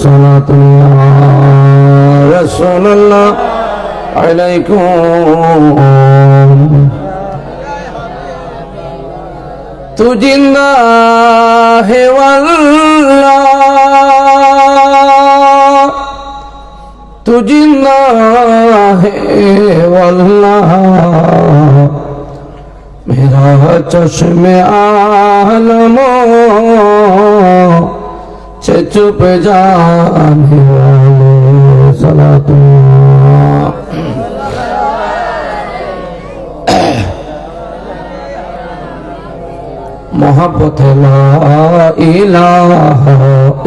সালাতুল্লাহ রাসূলুল্লাহ আলাইকুম। তু জিন্দা হে আল্লাহ, তু জিন্দা হে আল্লাহ, মেরা চশ্মে আলমো से चुप जाने वाले सलातुल्लाह। मोहब्बत ला इलाहा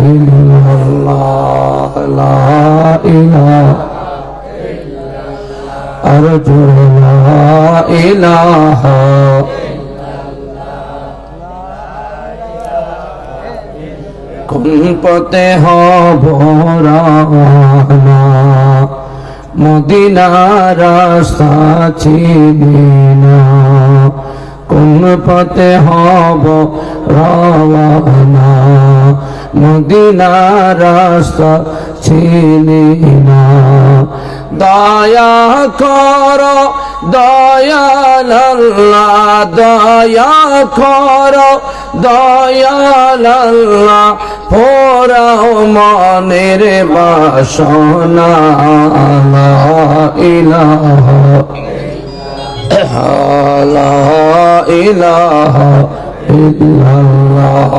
इल्लल्लाह, ला इलाहा अर्जु ला इलाहा কোন পথে হব রওনা, মদিনার রাস্তা চিনি না। কোন পথে হব রওনা, মদিনার রাস্তা চিনি না। দয়া করো দয়াল আল্লাহ, দয়া করো দয়াল আল্লাহ, পোড়াও মনের বাসনা। লা ইলাহা লা ইলাহা ইল্লাল্লাহ,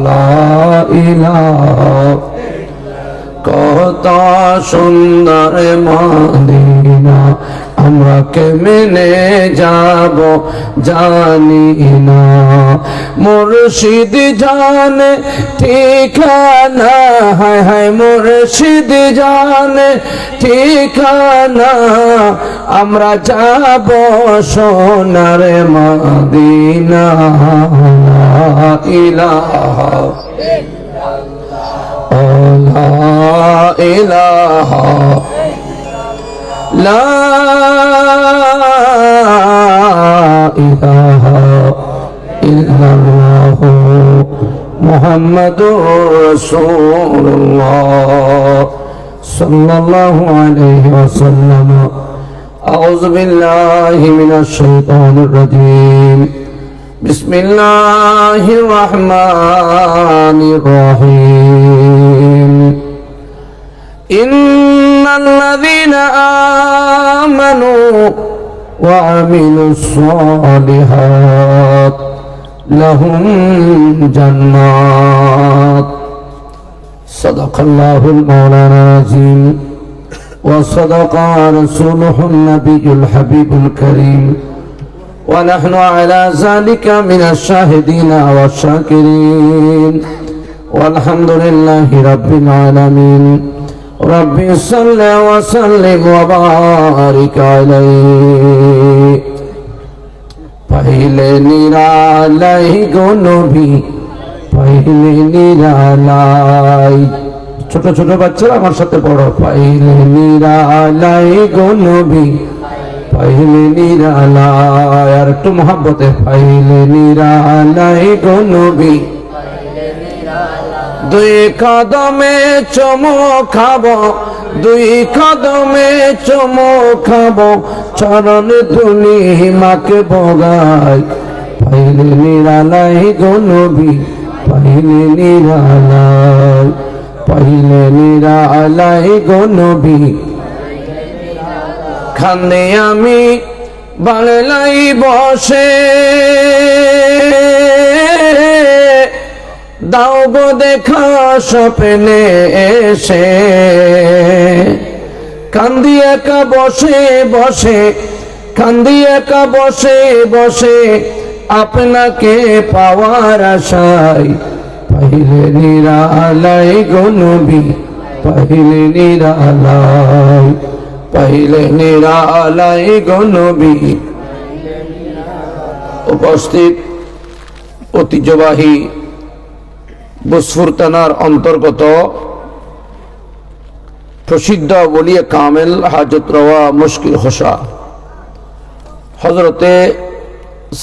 লা ইলাহা। কত সুন্দর মদিনা, আমরা কেমনে যাব জানি না। মুর্শিদ জানে ঠিকানা, হায় হায় মুর্শিদ জানে ঠিকানা। আমরা যাব সোনার মদিনা। লা ইলাহা লা ইলাহা লা ইলাহা ইল্লাল্লাহ মুহাম্মাদুর রাসূলুল্লাহ সাল্লাল্লাহু আলাইহি ওয়াসাল্লাম। আউযু বিল্লাহি মিনাশ শাইতানির রাজীম। বিসমিল্লাহির রহমানির রহিম। ইন্নাল্লাযীনা আমানু ওয়া আমিলুস সালিহাত লাহুম জান্নাত। সাদাকাল্লাহুল মাওলানা আযীম ওয়া সাদাকা রাসূলুহুন নাবিয়্যুল হাবিবুল কারীম। ونحن على ذلك من الشاهدين والشاكرين والحمد لله رب العالمين. رب صل وسلم وبارك عليه. पहले निरालाई गो नबी, पहले निरालाई। ছোট ছোট বাচ্চারা আমার সাথে পড়ো। पहले निरालाई गो नबी, पहले निरालाय। और একটু मोहब्बते पहले निरालाय गो नबी। দুই কদমে চুমু খাবো, দুই কদমে চুমু খাবো, চরণ ধুলি মাকে ভোগাই। पहले निरालाय गो नबी, पहले निरालाय, पहले निरालाय गो नबी। খান্দে আমি বাংলাই বসে, দাও গো দেখা স্বপ্নে এসে। কান্দি একা বসে বসে, কান্দি একা বসে বসে, আপনাকে পাওয়ার আশায়। পहिले নিরালাই গো নবী, পहिले নিরালাই, पहले निरालाई गो नबी। उपस्थित ঐতিহ্যবাহী বুসফুর থানার অন্তর্গত প্রসিদ্ধ ওলিয়ে কামেল হাজত রওয়া মুশকিল খোসা হযরতে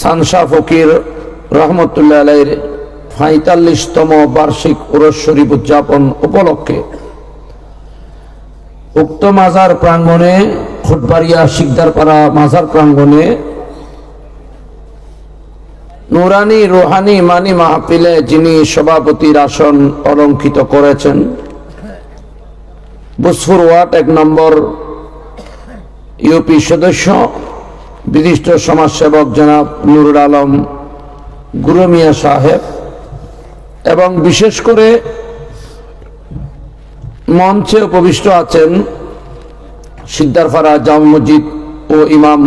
সানশা ফকির রহমতুল্লাহ আলাইহির ৪৫তম বার্ষিক উরস শরীফ উদযাপন উপলক্ষে উক্ত মাজার প্রাঙ্গণে খুটবাড়িয়া শিকদারপাড়া মাজার প্রাঙ্গণে নুরানি রুহানি ইমানি মাহফিলে যিনি সভাপতির আসন অলঙ্কিত করেছেন, বুসফুর ওয়ার্ড 1 নম্বর ইউপি সদস্য বিশিষ্ট সমাজসেবক জনাব নুরুল আলম গুরুমিয়া সাহেব, এবং বিশেষ করে মঞ্চে উপবিষ্ট আছেন শিকদারপাড়া জামে মসজিদ ও ইমাম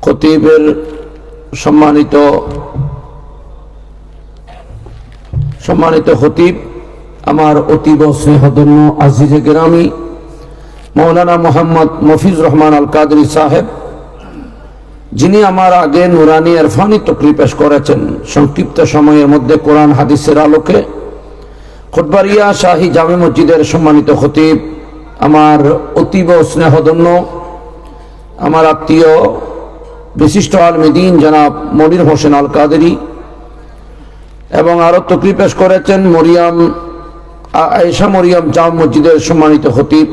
খতিবের সম্মানিত খতিব, আমার অতীব স্নেহধন্য আজিজে গেরামি মৌলানা মোহাম্মদ মফিজুর রহমান আল কাদরি সাহেব, যিনি আমার আগে নুরানি ইরফানি তকরির পেশ করেছেন। সংক্ষিপ্ত সময়ের মধ্যে কোরআন হাদিসের আলোকে খুটবাড়িয়া শাহী জামে মসজিদের সম্মানিত খতিব, আমার অতীব স্নেহধন্য আমার আত্মীয় বিশিষ্ট আলেম দ্বীন জনাব মনির হোসেন আল কাদেরী, এবং আরো তকরির পেশ করেছেন আয়েশা মরিয়ম জামে মসজিদের সম্মানিত খতিব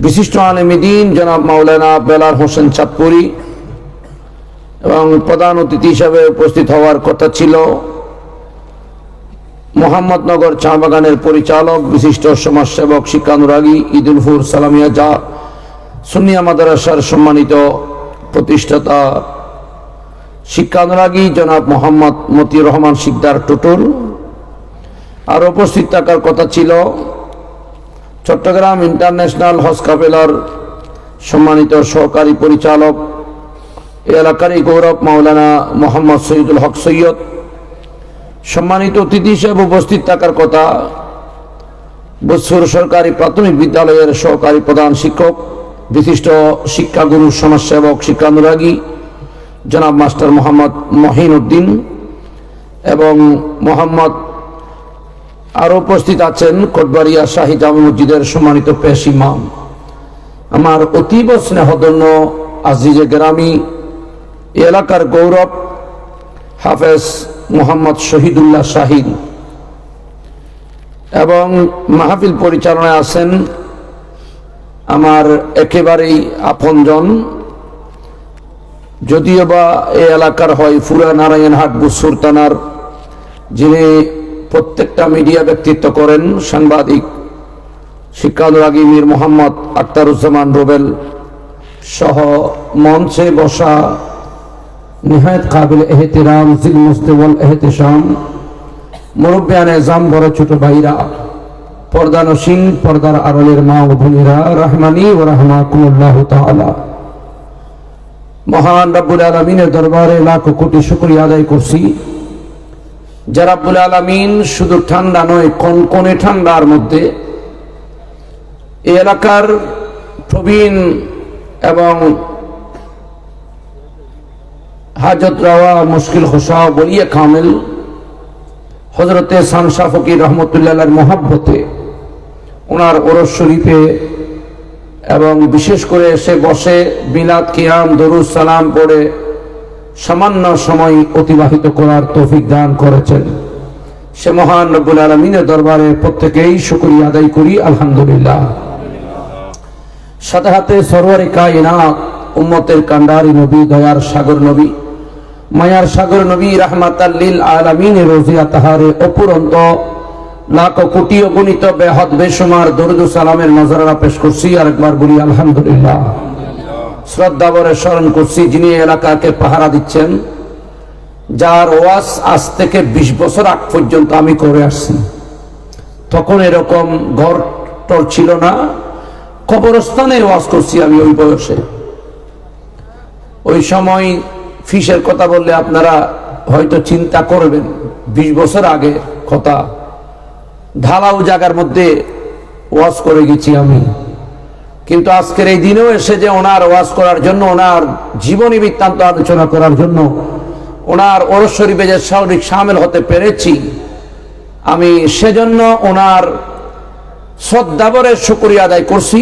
বিশিষ্ট আলেম দ্বীন জনাব মাওলানা বেলাল হোসেন চাঁদপুরি, এবং প্রধান অতিথি হিসাবে উপস্থিত হওয়ার কথা ছিল মোহাম্মদনগর চা বাগানের পরিচালক বিশিষ্ট সমাজসেবক শিক্ষানুরাগী ঈদুলপুর সালামিয়া যা সুন্নিয়া মাদ্রাসার সম্মানিত প্রতিষ্ঠাতা শিক্ষানুরাগী জনাব মোহাম্মদ মতিউর রহমান শিকদার টুটুল। আর উপস্থিত থাকার কথা ছিল চট্টগ্রাম ইন্টারন্যাশনাল হজ কাফেলার সম্মানিত সহকারী পরিচালক এলাকারই গৌরব মাওলানা মোহাম্মদ শহীদুল হক সৈয়দ। সম্মানিত অতিথি হিসেবে উপস্থিত থাকার কথা বুসফুর সরকারি প্রাথমিক বিদ্যালয়ের সহকারী প্রধান শিক্ষক বিশিষ্ট শিক্ষাগুরু সমাজসেবক শিক্ষানুরাগী জনাব মাস্টার মোহাম্মদ মহিন উদ্দিন, এবং মোহাম্মদ আরো উপস্থিত আছেন খুটবাড়িয়া শাহী জামে মসজিদের সম্মানিত পেশ ইমাম, আমার অতীব স্নেহধন্য আজিজে গেরামি এলাকার গৌরব হাফেজ মোহাম্মদ শহীদুল্লাহ শাহিদ, এবং মাহফিল পরিচালনায় আছেন আমার একেবারেই আপনজন, যদিও বা এই এলাকার হয় ফুরা নারায়ণহাট বুসফুর থানার, যিনি প্রত্যেকটা মিডিয়া ব্যক্তিত্ব করেন, সাংবাদিক শিক্ষানুরাগী মীর মোহাম্মদ আখতারুজ্জামান রুবেল সহ মঞ্চে বসা নিহায়ত কাবিল এহতিরাম জিল মুস্তেওয়াল এহতিশাম মুরব্বিয়ানে জাম, বড় ছোট ভাইরা, পর্দানসীন পর্দার আড়ালের মা ও বোনেরা, রহমানি ও রাহমাকুমুল্লাহ তাআলা, মহান রব্বুল আলামিনের দরবারে লাখ কোটি শুকরিয়া আদায় করছি যে রব্বুল আলামিন শুধু ঠান্ডা নয়, কনকনে ঠান্ডার মধ্যে এই এলাকার প্রবীণ এবং হাজত রাওয়া মুশকিল খোসা বলিয়া কামেল হযরতে শামসা ফকির রহমতুল্লাহ মহব্বতে ওনার ওরস শরীফে, এবং বিশেষ করে এসে বসে মিলাদ কিয়াম দরুদ সালাম পড়ে সামান্য সময় অতিবাহিত করার তৌফিক দান করেছেন। সে মহান রব্বুল আলামিনের দরবারে প্রত্যেকেই শুকরিয়া আদায় করি, আলহামদুলিল্লাহ। সাথে সাথে সরওয়ারে কায়নাত উম্মতের কান্ডারি নবী, দয়ার সাগর নবী, মায়ার সাগর নবী রাহমাতাল লিল আলামিনের রোজিয়া তাহারে অপুরন্ত লাখ কোটি অগণিত বেহদ বেশুমার দরুদ ও সালামের নজরানা পেশ করছি। আরেকবার বলি আলহামদুলিল্লাহ। শ্রদ্ধা ভরে স্মরণ করছি যিনি এলাকাকে পাহারা দিচ্ছেন, যার ওয়াজ আজ থেকে 20 বছর আগ পর্যন্ত আমি করে আসছি। তখন এরকম ঘর টর ছিল না, কবরস্থানে ওয়াজ করছি আমি ওই বয়সে। ওই সময় ফিসের কথা বললে আপনারা হয়তো চিন্তা করবেন, 20 বছর আগে কথা, ঢালাও জায়গার মধ্যে ওয়াজ করে গেছি আমি। কিন্তু আজকের এই দিনেও এসে যে ওনার ওয়াজ করার জন্য, ওনার জীবনী বৃত্তান্ত আলোচনা করার জন্য, ওনার ওরস শরীফে যে স্বাভাবিক সামিল হতে পেরেছি, আমি সেজন্য ওনার শ্রদ্ধাভরে শুকরিয়া আদায় করছি।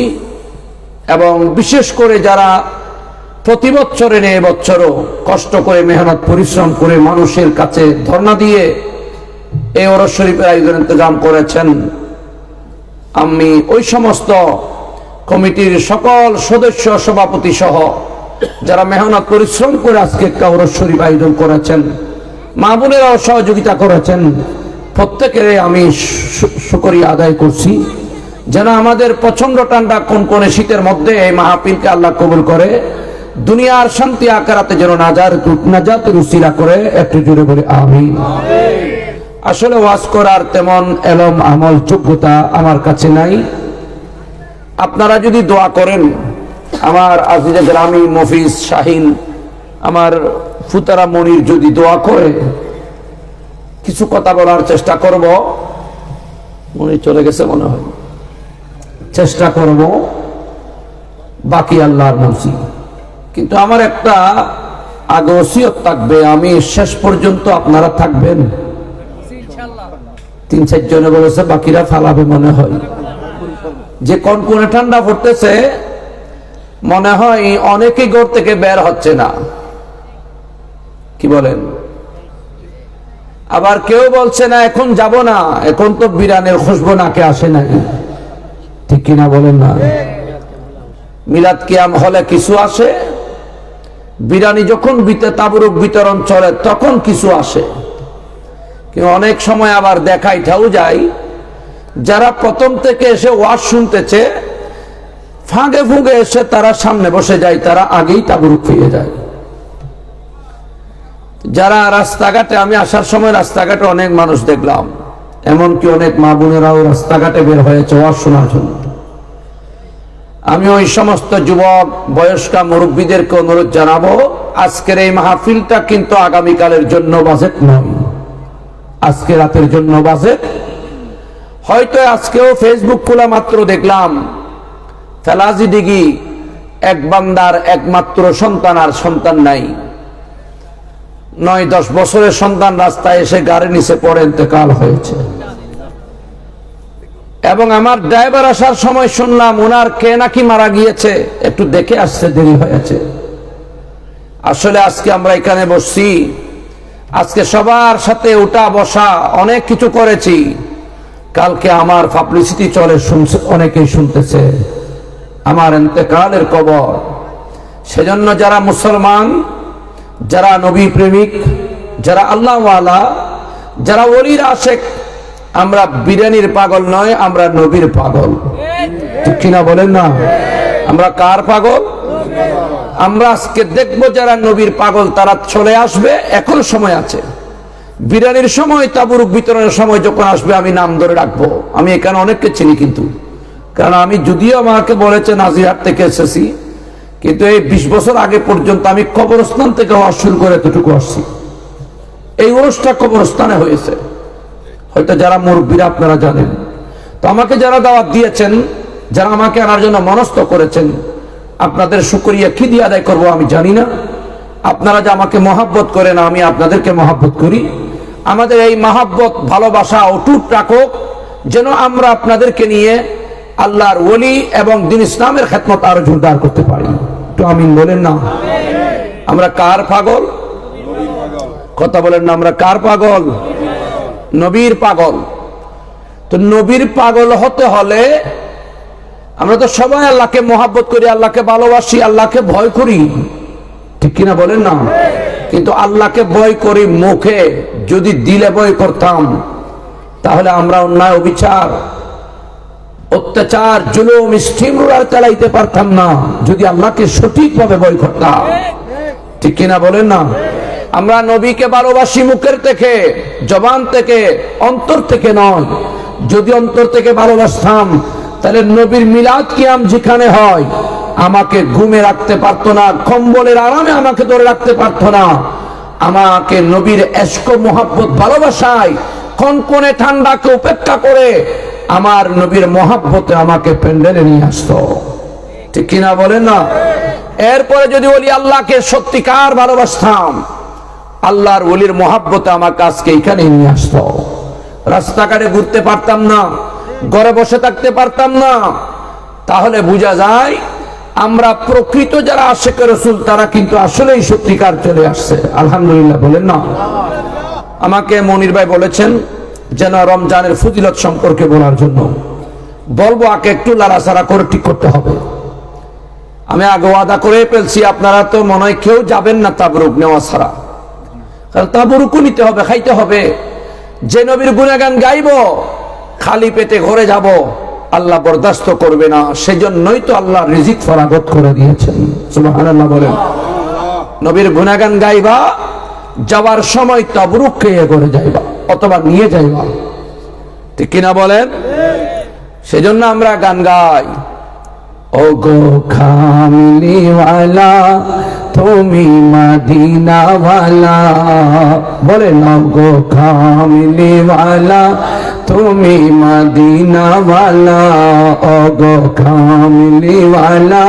এবং বিশেষ করে যারা প্রতি বছরে নেই বছরও কষ্ট করে মেহনত পরিশ্রম করে মানুষের কাছে ধর্ণা দিয়ে এই ওরস শরীফের আয়োজন ইন্তজাম করেছেন, আমি ওই সমস্ত কমিটির সকল সদস্য সভাপতি সহ যারা মেহনত পরিশ্রম করে আজকে কাউরস শরীফ আয়োজন করেছেন, মা বোনেরাও সহযোগিতা করেছেন, প্রত্যেকের আমি শুকরিয়া আদায় করছি। যেন আমাদের প্রচন্ড ঠান্ডা কনকনে শীতের মধ্যে এই মাহফিলকে আল্লাহ কবুল করে, দুনিয়ার শান্তি আখিরাতে যেন নাজাতের উসিলা করে। একটু জোরে বলে আমিন। আসলে ওয়াজ করার তেমন এলম আমল যোগ্যতা আমার কাছে নাই। আপনারা যদি দোয়া করেন, আমার আজিজে গ্রামী মফিজ শাহিন, আমার ফুতারা মনির যদি দোয়া করে, কিছু কথা বলার চেষ্টা করব। মনি চলে গেছে মনে হয়, চেষ্টা করব, বাকি আল্লাহর মর্জি। কিন্তু আমার একটা আগে ওসিয়ত থাকবে, আমি শেষ পর্যন্ত আপনারা থাকবেন। 3-4 জনে বলেছে বাকিরা ফালাবে মনে হয়। যে কনকনে ঠান্ডা পড়তেছে, মনে হয় অনেকেই ঘর থেকে বের হচ্ছে না, কি বলেন? আবার কেউ বলছে না এখন যাব না, এখন তো বিরানের খুশবু নাকে আসে নাই, ঠিক কিনা বলেন না? মিলাদ কিয়াম হলে কিছু আসে, বিরানি যখন তাবরুক বিতরণ চলে তখন কিছু আসে। কিন্তু অনেক সময় আবার দেখাইটাও যায়, যারা প্রথম থেকে এসে ওয়াজ শুনতেছে, ফাঁকে ফুঁকে এসে তারা সামনে বসে যায়, তারা আগেই তাবরুক পেয়ে যায়। যারা রাস্তাঘাটে, আমি আসার সময় রাস্তাঘাটে অনেক মানুষ দেখলাম, এমনকি অনেক মা বোনেরাও রাস্তাঘাটে বের হয়েছে ওয়াজ শোনার জন্য। আমি ওই সমস্ত যুবক বয়স্কা মুরব্বীদেরকে অনুরোধ জানাবো, আজকের এই মাহফিলটা কিন্তু আগামীকালের জন্য বাজেট নয়, আজকে রাতের জন্য বাজেট। হয়তো আজকেও ফেসবুক খোলা মাত্র দেখলাম ফেলাজি দিঘি এক বান্দার একমাত্র সন্তান, আর সন্তান নাই, 9-10 বছরের সন্তান রাস্তায় এসে গাড়ি নিচে পড়ে ইন্তেকাল হয়েছে। এবং আমার ড্রাইভার আসার সময় শুনলাম ওনার কে নাকি মারা গিয়েছে, একটু দেখে আসছে, দেরি হয়েছে। আসলে আজকে আমরা এখানে বসছি, আজকে সবার সাথে উঠা বসা অনেক কিছু করেছি, কালকে আমার পাবলিসিটি চলে, শুনছে, অনেকেই শুনতেছে আমার ইন্তেকালের খবর। সেজন্য যারা মুসলমান, যারা নবী প্রেমিক, যারা আল্লাহওয়ালা, যারা ওলির আশেক, আমরা বিরিয়ানির পাগল নয়, আমরা নবীর পাগল, ঠিক কিনা বলেন না? আমরা কার পাগল? আমরা আজকে দেখবো যারা নবীর পাগল তারা চলে আসবে, এখন সময় আছে। বিরিয়ানির সময়, তাবরুক বিতরণের সময় যখন আসবে আমি নাম ধরে রাখবো। আমি এখানে অনেককে চিনি, কিন্তু কারণ আমি যদিও আমাকে বলেছে নাজিরহাট থেকে এসেছি, কিন্তু এই 20 বছর আগে পর্যন্ত আমি কবরস্থান থেকে হওয়া শুরু করে এতটুকু আসছি। এই অনুষ্ঠান কবরস্থানে হয়েছে, হয়তো যারা মুরব্বীরা আপনারা জানেন। তো আমাকে যারা দাওয়াত দিয়েছেন, যারা আমাকে আনার জন্য মনস্থ করেছেন, আপনাদের শুকরিয়া কি দিয়ে আদায় করবো আমি জানি না। আপনারা যে আমাকে মহাব্বত করেন, আমি আপনাদেরকে মহাব্বত করি। আমাদের এই মহাব্বত ভালোবাসা অটুট রাখো, যেন আমরা আপনাদেরকে নিয়ে আল্লাহর ওলি এবং দ্বীন ইসলামের খেদমত আরো জোরদার করতে পারি। তো আমিন বলেন না? আমরা কার পাগল? কথা বলেন না, আমরা কার পাগল? নবীর পাগল। তো নবীর পাগল হতে হলে আমরা তো সবাই আল্লাহকে মহাব্বত করি, আল্লাহকে ভালোবাসি, আল্লাহকে ভয় করি, ঠিক কিনা বলেন না? কিন্তু আল্লাহকে ভয় করি মুখে, যদি দিলে ভয় করতাম তাহলে আমরা অন্যায়, অবিচার, অত্যাচার, জুলুম, স্টিমরোলার চালাইতে পারতাম না, যদি আল্লাহকে সঠিকভাবে ভয় করতাম, ঠিক কিনা বলেন না? আমরা নবীকে ভালোবাসি মুখের থেকে, জবান থেকে, অন্তর থেকে নয়। যদি অন্তর থেকে ভালোবাসতাম তাহলে নবীর মিলাদ কিয়াম যেখানে হয় আমাকে ঘুমে রাখতে পারতো না, কম্বলের আরামে আমাকে ধরে রাখতে পারতো না। আমাকে নবীর এশক মোহাব্বত ভালোবাসায় কনকনে ঠান্ডাকে উপেক্ষা করে আমার নবীর মোহাব্বতে আমাকে প্যান্ডেলে নিয়ে আসতো, ঠিক কিনা বলেন না? এরপরে যদি বলি আল্লাহকে সত্যিকার ভালোবাসতাম, আল্লাহর ওলির মোহাব্বতে আমাকে আজকে এখানে নিয়ে আসতো। রাস্তাঘাটে ঘুরতে পারতাম না, ঘরে বসে থাকতে পারতাম না। তাহলে বোঝা যায় আমরা প্রকৃত যারা আশিক রাসূল তারা কিন্তু আসলেই সত্যিকার চলে আসছে। আলহামদুলিল্লাহ বলেন না? আমাকে মনির ভাই বলেছেন যেন রমজানের ফজিলত সম্পর্কে বলার জন্য। বলবো আগে একটু লাড়াচাড়া করে ঠিক করতে হবে। আমি আগে ওয়াদা করে ফেলছি, আপনারা তো মনে হয় কেউ যাবেন না তাবরুক নেওয়া ছাড়া, কারণ তাবরুকও নিতে হবে, খাইতে হবে। যে নবীর গুণগান গাইব খালি পেটে ঘরে যাব, আল্লাহ বরদাস্ত করবে না। সেজন্যই তো আল্লাহ রিজিক ফরাগত করে দিয়েছেন। সুবহানাল্লাহ বলেন। নবীর গুণগান গাইবা, যাওয়ার সময় তাবরুক খেয়ে করে যাইবা অথবা নিয়ে যাইবা, ঠিক কিনা বলেন? সেজন্য আমরা গান গাই, ও গো কামলিওয়ালা তুমি মদিনাওয়ালা, বলেন ও গো কামলিওয়ালা তুমি মদিনাওয়ালা, ও গো কামলিওয়ালা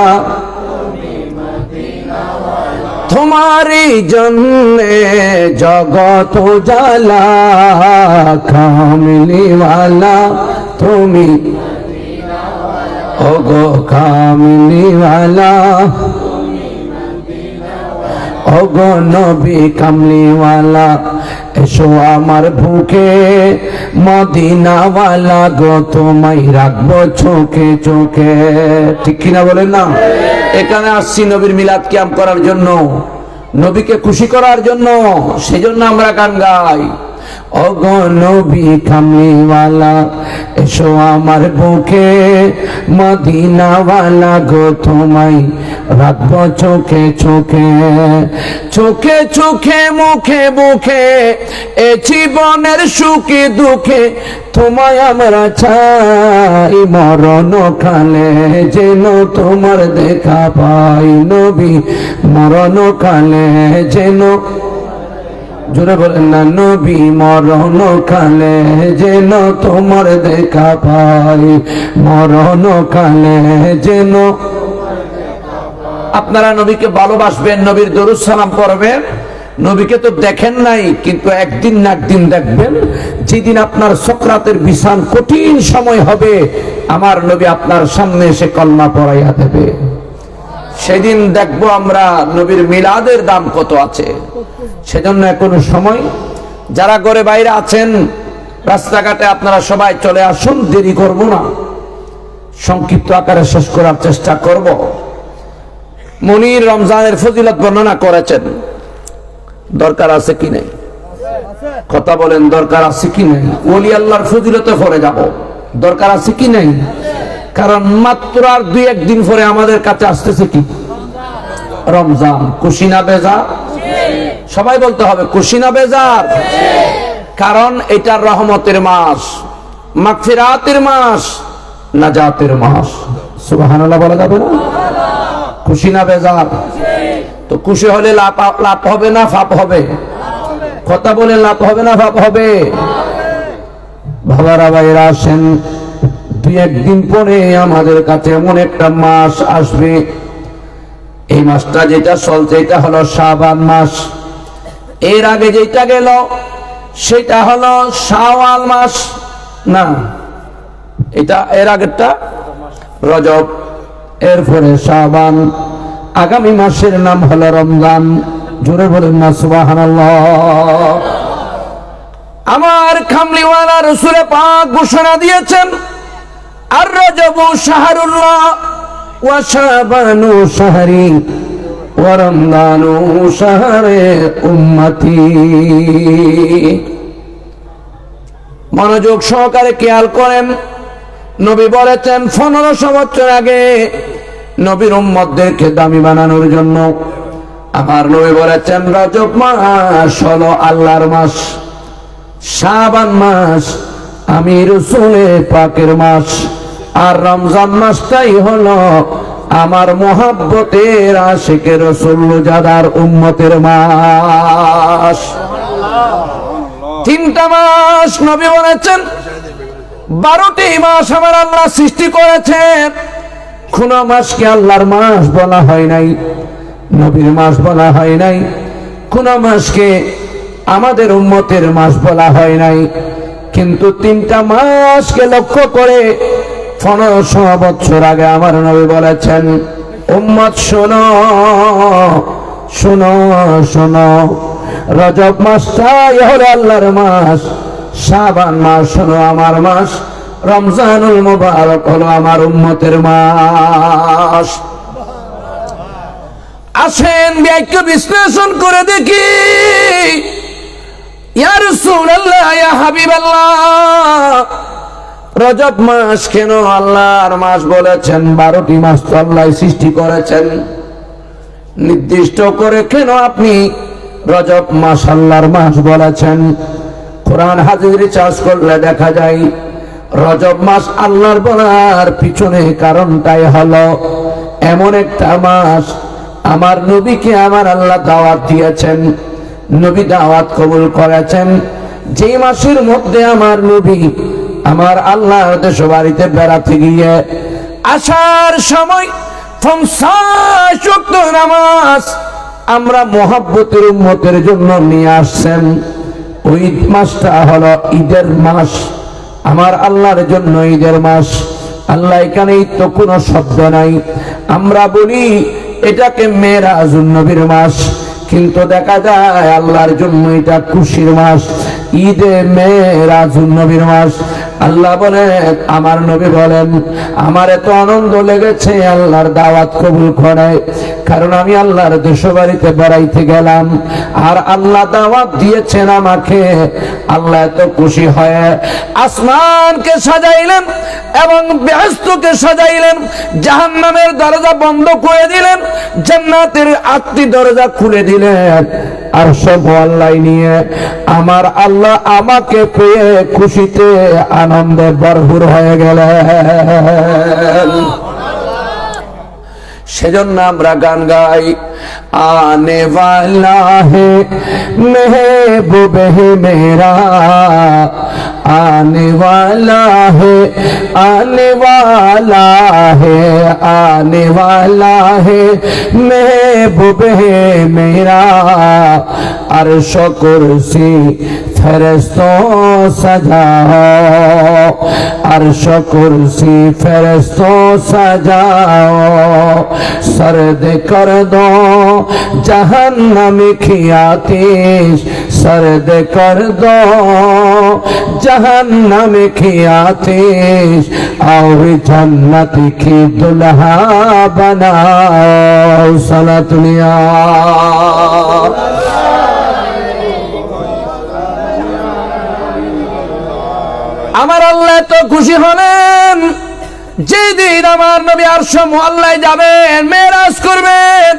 তোমারি জন্যে জগত জালা, কামলিওয়ালা তুমি, ও গো কামলিওয়ালা, ও গো নবী কামলিওয়ালা, এসো আমার বুকে মদিনাওয়ালা গো, তোমায় রাখবো চোখে চোখে, ঠিক কিনা বলেন না? এখানে আসছি নবীর মিলাদ কিয়াম করার জন্য, নবীকে খুশি করার জন্য, সেজন্য আমরা গান গাই। ও গো নবী কামলিওয়ালা এসো আমার বুকে মদিনাওয়ালা গো, তোমায় রাখবো চোখে চোখে, চোখে চোখে মুখে মুখে এ জীবনের সুখে দুঃখে, তোমায় আমরা চাই মরণ কালে যেন তোমার দেখা পাই, নবী মরণ কালে যেন, জোরে বলেন না, নবী মরণ কালে যেন তোমার দেখা পাই, মরণ কালে যেন। আপনারা নবীকে ভালোবাসবেন, নবীর দরুদ সালাম পড়বেন। নবীকে তো দেখেন নাই, কিন্তু একদিন না একদিন দেখবেন। যেদিন আপনার সকরাতের বিছান কঠিন সময় হবে, আমার নবী আপনার সামনে এসে কলমা পড়াইয়া দেবে। সেদিন দেখবো আমরা নবীর মিলাদের দাম কত আছে। সেজন্য এখনো সময়, যারা ঘরে বাইরে আছেন রাস্তাঘাটে আপনারা সবাই চলে আসুন, দেরি করব না, সংক্ষিপ্ত আকারে শেষ করার চেষ্টা করব। মুনির রমজানের ফজিলত বর্ণনা করেছেন, দরকার আছে কি নেই? কথা বলেন, দরকার আছে কি নেই? ওলি আল্লাহর ফজিলতে পরে যাব, দরকার আছে কি নেই? কারণ মাত্র আর 2-1 দিন পরে আমাদের কাছে আসতেছে কি? রমজান। খুশি না বেজার? সবাই বলতে হবে খুশি না বেজার? কারণ এটা রহমতের মাস, মাগফিরাতের মাস, নাজাতের মাস। সুবহানাল্লাহ বলা যাবে না? খুশি না বেজার? তো খুশি হলে লাভ হবে না ফাপ হবে? কথা বলে লাভ হবে না ফাপ হবে? বাবারা ভাইরা আসেন, 2-1 দিন পরে আমাদের কাছে এমন একটা মাস আসবে। এই মাসটা যেটা চলছে এটা হলো শাবান মাস। এর আগে যেটা গেল সেটা হলো শাওয়াল মাস, না এটা এর আগেরটা রজব, এরপরে শাবান, আগামী মাসের নাম হলো রমজান। জোরে বলেন না সুবহানাল্লাহ। আমার কামলিওয়ালা রাসূল পাক ঘোষণা দিয়েছেন, আর রজবু শাহরুল্লাহ ওয়া শাবানু শাহরি ওয়া রমজানু শাহরে উম্মতি। মনোযোগ সহকারে খেয়াল করেন, নবী বলেছেন 1500 বছর আগে নবীর উম্মতদেরকে দামি বানানোর জন্য আমার নবী বলেছেন রজব মাস হলো আল্লাহর মাস, শাবান মাস আমি রাসূলের পাকের মাস, আর রমজান মাসটাই হলো আমার মোহাব্বতের আশিকের রাসূল যাদার উম্মতের মাস। 3টা মাস নবী বলেছেন, 12টি মাস আমার আল্লাহ সৃষ্টি করেছেন, কোন মাসকে আল্লাহর মাস বলা হয় নাই, নবীর মাস বলা হয় নাই, কোন মাসকে আমাদের উম্মতের মাস বলা হয় নাই। কিন্তু 3টা মাসকে লক্ষ্য করে 1500 বছর আগে আমার নবী বলেছেন, উম্মত শোনো শোনো শোনো, রজব মাসটাই হলো আল্লাহর মাস, শাবান মাস হলো আমার মাস, রমজানুল মুবারক হলো আমার উম্মতের মাস। আসেন ব্যাখ্য বিশ্লেষণ করে দেখি। ইয়া রাসূলুল্লাহ, ইয়া হাবিবাল্লাহ, রজব মাস কেন আল্লাহর মাস বলেছেন? 12টি মাস তো আল্লাহ সৃষ্টি করেছেন, নির্দিষ্ট করে কেন আপনি রজব মাস আল্লাহর মাস বলেছেন? কোরআন হাদিস রিসার্চ করলে দেখা যায় রজব মাস আল্লাহর বলার পিছনে কারণটাই হলো এমন একটা মাস আমার নবীকে আমার আল্লাহ দাওয়াত দিয়েছেন, নবী দাওয়াত কবুল করেছেন। যেই মাসের মধ্যে আমার নবী আমার আল্লাহর দেশ বাড়িতে বেড়াতে গিয়ে আসার সময় 50 ওয়াক্ত নামাজ আমরা মুহাব্বতের উম্মতের জন্য নিয়ে আসছেন। ওই মাসটা হলো ঈদের মাস, আমার আল্লাহর জন্য ঈদের মাস। আল্লাহ এখানে তো কোনো শব্দ নাই, আমরা বলি এটাকে মেরাজুন নবীর মাস, কিন্তু দেখা যায় আল্লাহর জন্য এটা খুশির মাস, ঈদে মেরাজুন নবীর মাস। আল্লাহ বলেন, আমার নবী বলেন, আমার এত আনন্দ লেগেছে আল্লাহর দাওয়াত কবুল করে, কারণ আমি আল্লাহর দেশ বাড়িতে বেড়াইতে গেলাম আর আল্লাহ দাওয়াত দিয়েছেন আমাকে। আল্লাহ এত খুশি হয়ে আসমানকে সাজাইলেন এবং বেহেশতকে সাজাইলেন, জাহান্নামের দরজা বন্ধ করে দিলেন, জান্নাতের 8টি দরজা খুলে দিলেন। আর সব আল্লাহ নিয়ে আমার আল্লাহ আমাকে পেয়ে খুশিতে আনন্দে ভরপুর হয়ে গেলেন। সেজন্য আমরা গান গাই, আনে ওয়ালা হে মেহবুব হে মেরা, आने वाला है, आने वाला है, आने वाला है महबूब है मेरा। अर्श कुर्सी फरिश्तों सजाओ, अर्श कुर्सी फरिश्तों सजाओ, सर्द कर दो जहन्नम की आतिश, सर्द कर दो जहन्नम की आतिश, और जन्नत की दुल्हा बनाओ। सलातुनिया আমার আল্লাহ তো খুশি হলেন যেদিন আমার নবী আরশ মুআল্লায় যাবেন, মেরাজ করবেন,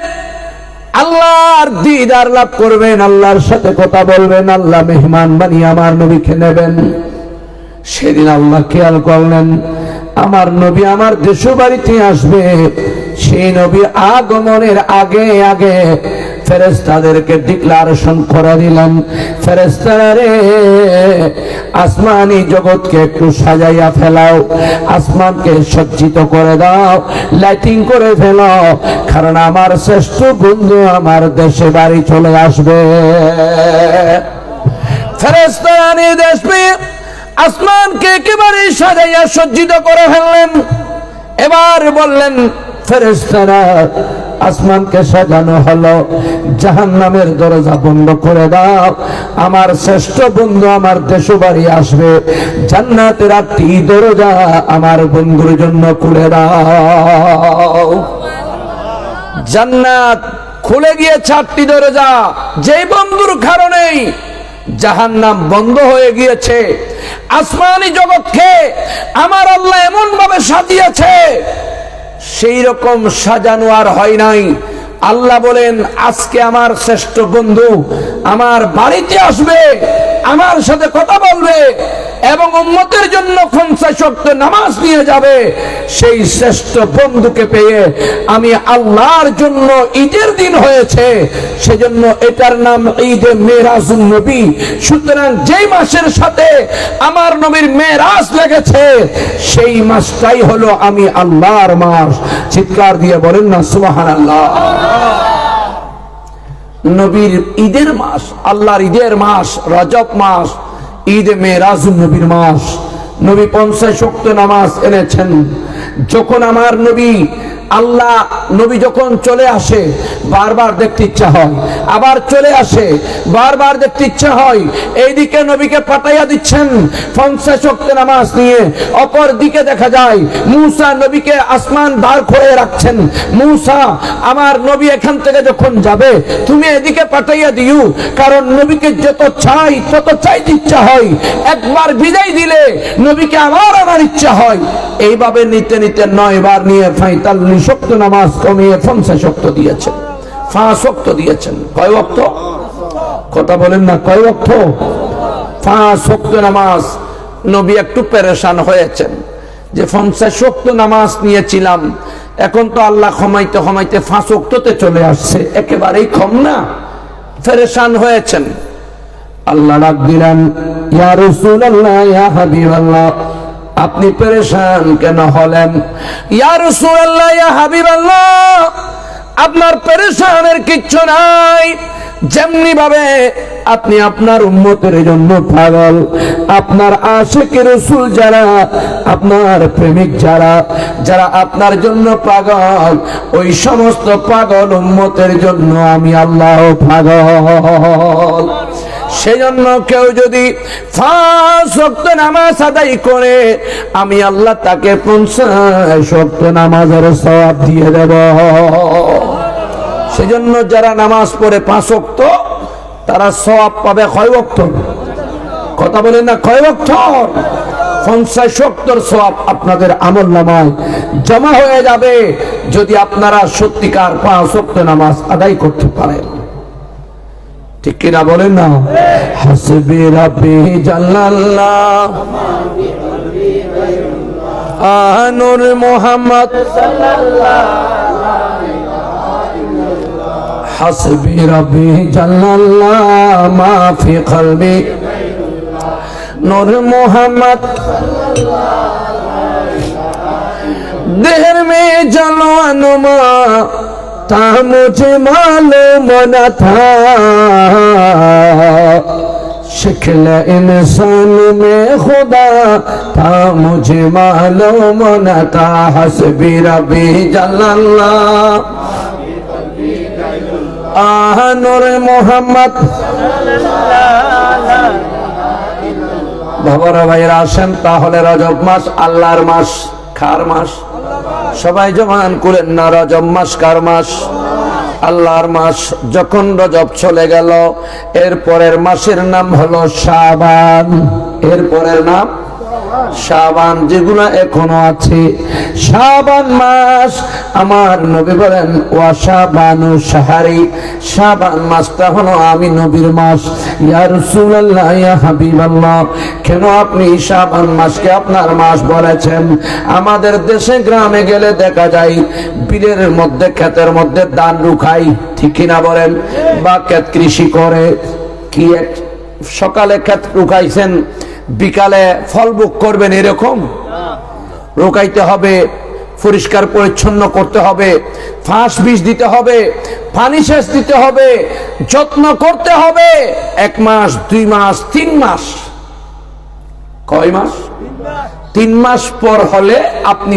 আল্লাহর দিদার লাভ করবেন, আল্লাহর সাথে কথা বলবেন, আল্লাহ মেহমান বানিয়ে আমার নবীকে নেবেন। সেদিন আল্লাহ খেয়াল করলেন আমার নবী আমার দেশ বাড়িতে আসবে। সেই নবী আগমনের আগে আগে ফেরেশতাদেরকে ডিক্লারেশন করে দিলেন, ফেরেশতারা রে, আসমানি জগৎকে একটু সাজাইয়া ফেলাও, আসমানকে সজ্জিত করে দাও, লাইটিং করে ফেলো, কারণ আমার শ্রেষ্ঠ বন্ধু আমার দেশে বাড়ি চলে আসবে। ফেরেশতারা নির্দেশ পেয়ে আসমানকে একেবারে সাজাইয়া সজ্জিত করে ফেললেন। এবার বললেন ফেরেশতারা, আসমানকে সাজানো হলো, জাহান্নামের দরজা বন্ধ করে দাও, আমার শ্রেষ্ঠ বন্ধু আমার দেশ বাড়ি আসবে, জান্নাতের 8টি দরজা আমার বন্ধুর জন্য খুলে দাও। জান্নাত খুলে গিয়ে 4টি দরজা, যেই বন্ধুর কারণেই জাহান্নাম বন্ধ হয়ে গিয়েছে। আসমানি জগৎকে আমার আল্লাহ এমন ভাবে সাজিয়েছে, সেই রকম সাজানো আর হয় নাই। আল্লাহ বলেন, আজকে আমার শ্রেষ্ঠ বন্ধু আমার বাড়িতে আসবে, আমার সাথে কথা বলবে এবং উম্মতের জন্য 50 ওয়াক্ত নামাজ নিয়ে যাবে। সেই শ্রেষ্ঠ বন্ধুকে পেয়ে আমি আল্লাহর জন্য ঈদের দিন হয়েছে, সেজন্য এটার নাম ঈদে মেরাজুন নবী। সুতরাং যেই মাসের সাথে আমার নবীর মেরাজ লেগেছে সেই মাসটাই হলো আমি আল্লাহর মাস। চিৎকার দিয়ে বলেন না সুবহানাল্লাহ। নবীর ঈদের মাস, আল্লাহর ঈদের মাস রজব মাস, ঈদে মেরাজুন নবীর মাস। নবী 50 ওয়াক্ত নামাজ এনেছেন, যখন আমার নবী আল্লাহ নবী যখন চলে আসে বারবার দেখতে ইচ্ছা হয়, আবার চলে আসে বারবার দেখতে ইচ্ছা হয়। এইদিকে নবীকে পাঠাইয়া দিচ্ছেন 50 ওয়াক্ত নামাজ নিয়ে, অপর দিকে দেখা যায় মূসা নবীকে আসমান দাঁড় করে রাখছেন। মূসা আমার নবী এখান থেকে যখন যাবে তুমি এদিকে পাঠাইয়া দিও, কারণ নবীকে যত চাই তত চাইতে ইচ্ছা হয়, একবার বিদায় দিলে নবীকে আবার আনার ইচ্ছা হয়। এইভাবে নিতে নিতে 9 বার নিয়ে 45 ওয়াক্ত নামাজ কমিয়ে 50 ওয়াক্ত দিয়েছেন, 5 ওয়াক্ত দিয়েছেন। কয় ওয়াক্ত? কথা বলেন না, কয় ওয়াক্ত? 5 ওয়াক্ত নামাজ। নবী একটু পেরেশান হয়েছেন যে 50 ওয়াক্ত নামাজ নিয়েছিলাম, এখন তো আল্লাহ ক্ষমাইতে ক্ষমাইতে 5 ওয়াক্ততে চলে আসছে, একেবারেই কম না। পেরেশান হয়েছেন। আল্লাহ ডাক দিলেন, ইয়া রাসূলুল্লাহ, ইয়া হাবিবাল্লাহ, আপনি পেরেশান কেন হলেন? ইয়া রাসূলুল্লাহ, ইয়া হাবিবাল্লাহ, আপনার পেরেশানের কিচ্ছু নাই। যেমনি ভাবে আপনি আপনার উম্মতের জন্য পাগল, আপনার আশিক রাসূল যারা, আপনার প্রেমিক যারা, যারা আপনার জন্য পাগল, ওই সমস্ত পাগল উম্মতের জন্য আমি আল্লাহ পাগল। সেজন্য কেউ যদি 5 ওয়াক্ত নামাজ আদায় করে আমি আল্লাহ তাকে 50 ওয়াক্ত নামাজের সওয়াব দিয়ে দেব। সেজন্য যারা নামাজ পড়ে 5 ওয়াক্ত তারা সওয়াব পাবে কয় ওয়াক্ত? কথা বলেন না, কয় ওয়াক্ত? 50 ওয়াক্তর সওয়াব আপনাদের আমলনামায় জমা হয়ে যাবে যদি আপনারা সত্যিকার 5 ওয়াক্ত নামাজ আদায় করতে পারেন। ঠিক কিনা বলেন না? হাসবি রাব্বি জাল্লাল্লাহ নূর মুহাম্মদ হাসবি রাব্বি জাল্লাল্লাহ মা ফি কলবি নূর মুহাম্মদ দেহর মে জলওয়া নুমা था मुझे मालूम न था शक्ल इंसान में खुदा था मुझे मालूम न था हस्बी रब्बी जल्लल्लाह नूर मोहम्मद। বাবারা ভাইরা আসেন তাহলে রজব মাস আল্লাহর মাস, কার মাস? সবাই জমান করেন না, রজব মাস কার মাস? আল্লাহর মাস। যখন রজব চলে গেল এরপরের মাসের নাম হলো শাবান। এরপরের নাম শাবান, যেগুলো এখনো আছে। শাবান মাস আমার নবী বলেন ওয়া শাবানু শাহরি, শাবান মাসটা হলো আমি নবীর মাস। ইয়া রাসূলুল্লাহ, ইয়া হাবিবাল্লাহ, কেন আপনি শাবান মাসকে আপনার মাস বলেছেন? আমাদের দেশে গ্রামে গেলে দেখা যায় বিলের মধ্যে ক্ষেতের মধ্যে ধান রুখাই, ঠিক কিনা বলেন? বা ক্ষেত কৃষি করে, কি সকালে ক্ষেত রুখাইছেন বিকালে ফল ভোগ করবেন, এরকম রোকাইতে হবে, পরিষ্কার পরিচ্ছন্ন করতে হবে, ফাঁস বীজ দিতে হবে, পানি সেচ দিতে হবে, যত্ন করতে হবে। 1 মাস 2 মাস 3 মাস। কয় মাস? 3 মাস পর হলে আপনি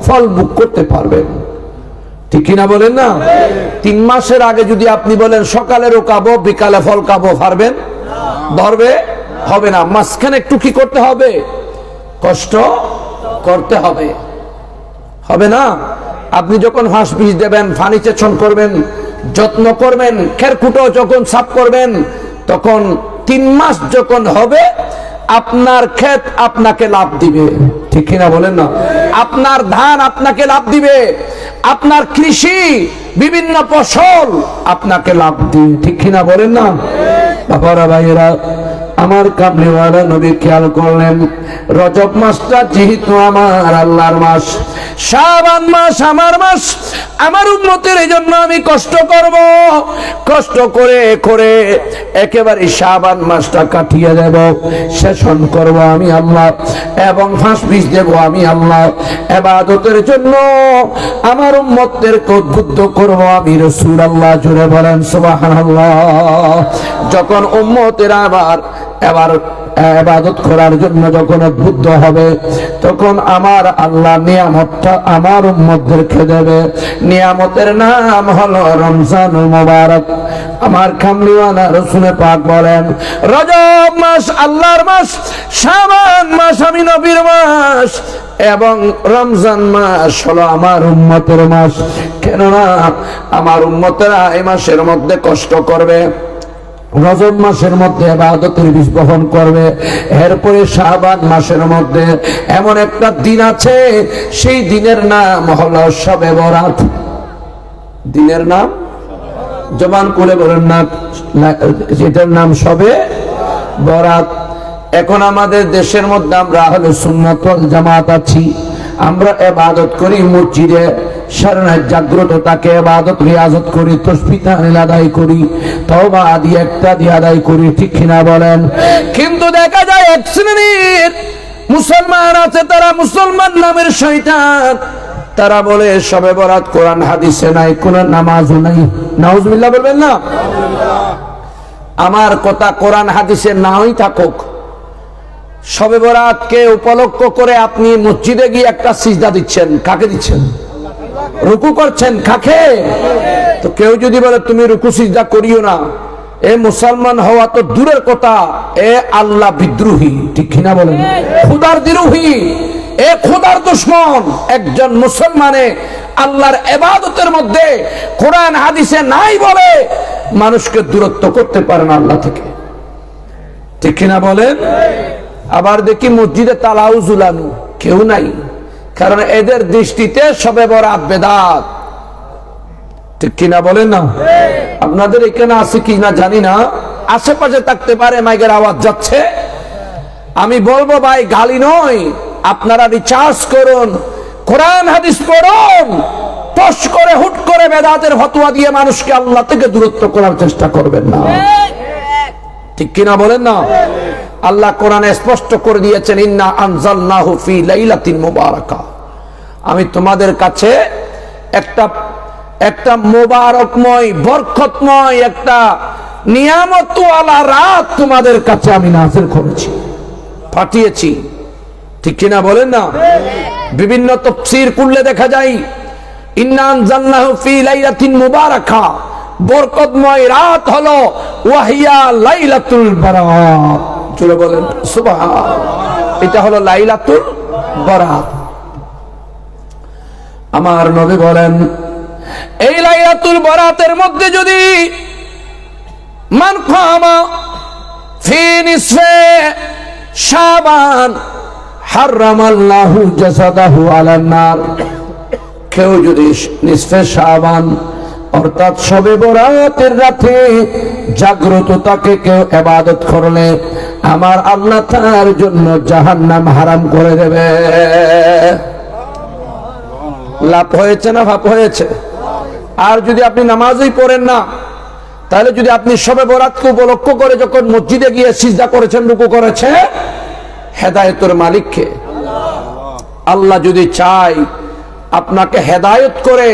ফল ভোগ করতে পারবেন, ঠিক কিনা বলেন না? 3 মাসের আগে যদি আপনি বলেন সকালে রোকাবো বিকালে ফল খাবো, পারবেন? ধরবে? হবে না। মাঝখানে একটু কি করতে হবে? কষ্ট করতে হবে, হবে না? আপনি যখন হাঁস বীজ দেবেন, পানি সেচন করবেন, যত্ন করবেন, খেরকুটো যখন সাফ করবেন, তখন 3 মাস যখন হবে আপনার ক্ষেত আপনাকে লাভ দিবে, ঠিক কিনা বলেন না? আপনার ধান আপনাকে লাভ দিবে, আপনার কৃষি বিভিন্ন ফসল আপনাকে লাভ দিবে, ঠিক কিনা বলেন না? বাবারা ভাইয়েরা আমার কামলিওয়ালা নবী খেয়াল করলেন রজব মাসটা যেহেতু আমার আল্লাহর মাস, শাবান মাস আমার মাস, আমার উম্মতের জন্য আমি কষ্ট করব, কষ্ট করে করে একেবারে শাবান মাসটা কাটিয়ে দেব, সেশন করব আমি আল্লাহ, এবং ফাঁস বীজ দেব আমি আল্লাহ। ইবাদতের জন্য আমার উম্মতদেরকে উদ্বুদ্ধ করব আমি রাসূলুল্লাহ। জোরে বলেন সুবহানাল্লাহ। যখন উম্মতেরা এবার ইবাদত করার জন্য যখন উদ্বুদ্ধ হবে, তখন আমার আল্লাহ নিয়ামতটা আমার উম্মতদেরকে দেবে। নিয়ামতের নাম হলো রমজানুল মুবারক। আমার কামলিওয়ালা রাসূল পাক বলেন, রজব মাস আল্লাহর মাস, শাবান মাস আমি নবীর মাস, এবং রমজান মাস হলো আমার উম্মতের মাস। কেননা আমার উম্মতেরা এই মাসের মধ্যে কষ্ট করবে, রজব মাসের মধ্যে ইবাদতের বীজ বপন করবে, এরপরে শাবান মাসের মধ্যে এমন একটা দিন আছে, সেই দিনের নাম হলো শবে বরাত। দিনের নাম জবান খুলে বলেন না, এটার নাম শবে বরাত। এখন আমাদের দেশের মধ্যে আমরা আহলে সুন্নাত ওয়াল জামাত আছি, আমরা ইবাদত করি মসজিদে, সারা রাত জাগ্রত তাকে ইবাদত রিয়াজত করি, তাসবিহ তাহলিল আদায় করি, তওবা আদি একটা দিয়ে আদায় করি, ঠিক কিনা বলেন? কিন্তু দেখা যায় এক শ্রেণীর মুসলমান আছে, তারা মুসলমান নামের শয়তান, তারা বলে শবে বরাত কোরআন হাদিসে নাই, কোন নামাজও নাই। নাউজুবিল্লাহ বলবেন না? আমার কথা, কোরআন হাদিসে নাই থাকুক, শবে বরাতকে উপলক্ষ করে আপনি মসজিদে গিয়ে একটা সিজদা দিচ্ছেন, কাকে দিচ্ছেন? রুকু করছেন, কাকে? তো কেউ যদি বলে তুমি রুকু সিজদা করিও না, এ মুসলমান হওয়া তো দূরের কথা, এ আল্লাহ বিদ্রোহী, ঠিক কিনা বলেন? খোদার দ্রোহী, এ খোদার দুশমন। একজন মুসলমানে আল্লাহর ইবাদতের মধ্যে কোরআন হাদিসে নাই বলে মানুষকে দূরত্ব করতে পারে না আল্লাহ থেকে, ঠিক কিনা বলেন? আবার দেখি মসজিদে তালাও ঝুলানো, কেউ নাই, কারণ এদের দৃষ্টিতে শবে বরাত বেদাত, ঠিক কিনা বলেন না? আপনাদের এখানে আছে কি না জানি না, আশেপাশে থাকতে পারে, মাইকের আওয়াজ যাচ্ছে। আমি বলবো ভাই, গালি নয়, আপনারা রিচার্জ করুন, কোরআন হাদিস পড়ুন, টস করে হুট করে বেদাতের ফতোয়া দিয়ে মানুষকে আল্লাহ থেকে দূরত্ব করার চেষ্টা করবেন না, ঠিক কিনা বলেন না? আল্লাহ কোরআনে স্পষ্ট করে দিয়েছেন, ইন্না আনজালনাহু ফি লাইলাতিন মুবারাকা, আমি তোমাদের কাছে একটা মোবারকময়, বরকতময়, একটা নিয়ামতওয়ালা রাত তোমাদের কাছে আমি নাযিল করেছি, পাঠিয়েছি, ঠিক কিনা বলেন না? বিভিন্ন তাফসীর করলে দেখা যায়, ইন্না আনজালনাহু ফি লাইলাতিন মুবারাকা, বরকতময় রাত হলো ওয়াহিয়া লাইলাতুল বারাত। চলে বলেন সুবহান, এটা হলো লাইলাতুল বারাত। আমার নবী বলেন, এই লাইলাতুল বারাতের মধ্যে যদি মান কামা ফি নিসফে শাবান হারামাল্লাহু জাসাদাহু আলান নার, কেউ যদি নিসফে শাবান অর্থাৎ শবে বরাতের রাতে জাগ্রত তাকে কেউ ইবাদত করলে, আমার আল্লাহ তার জন্য জাহান্নাম হারাম করে দেবে। লাভ হয়েছে না ভাব হয়েছে? আর যদি আপনি নামাজই পড়েন না, তাহলে যদি আপনি শবে বরাতকে উপলক্ষ করে যখন মসজিদে গিয়ে সিজদা করেছেন, রুকু করেছেন, হেদায়েতের মালিককে আল্লাহ যদি চায় আপনাকে হেদায়েত করে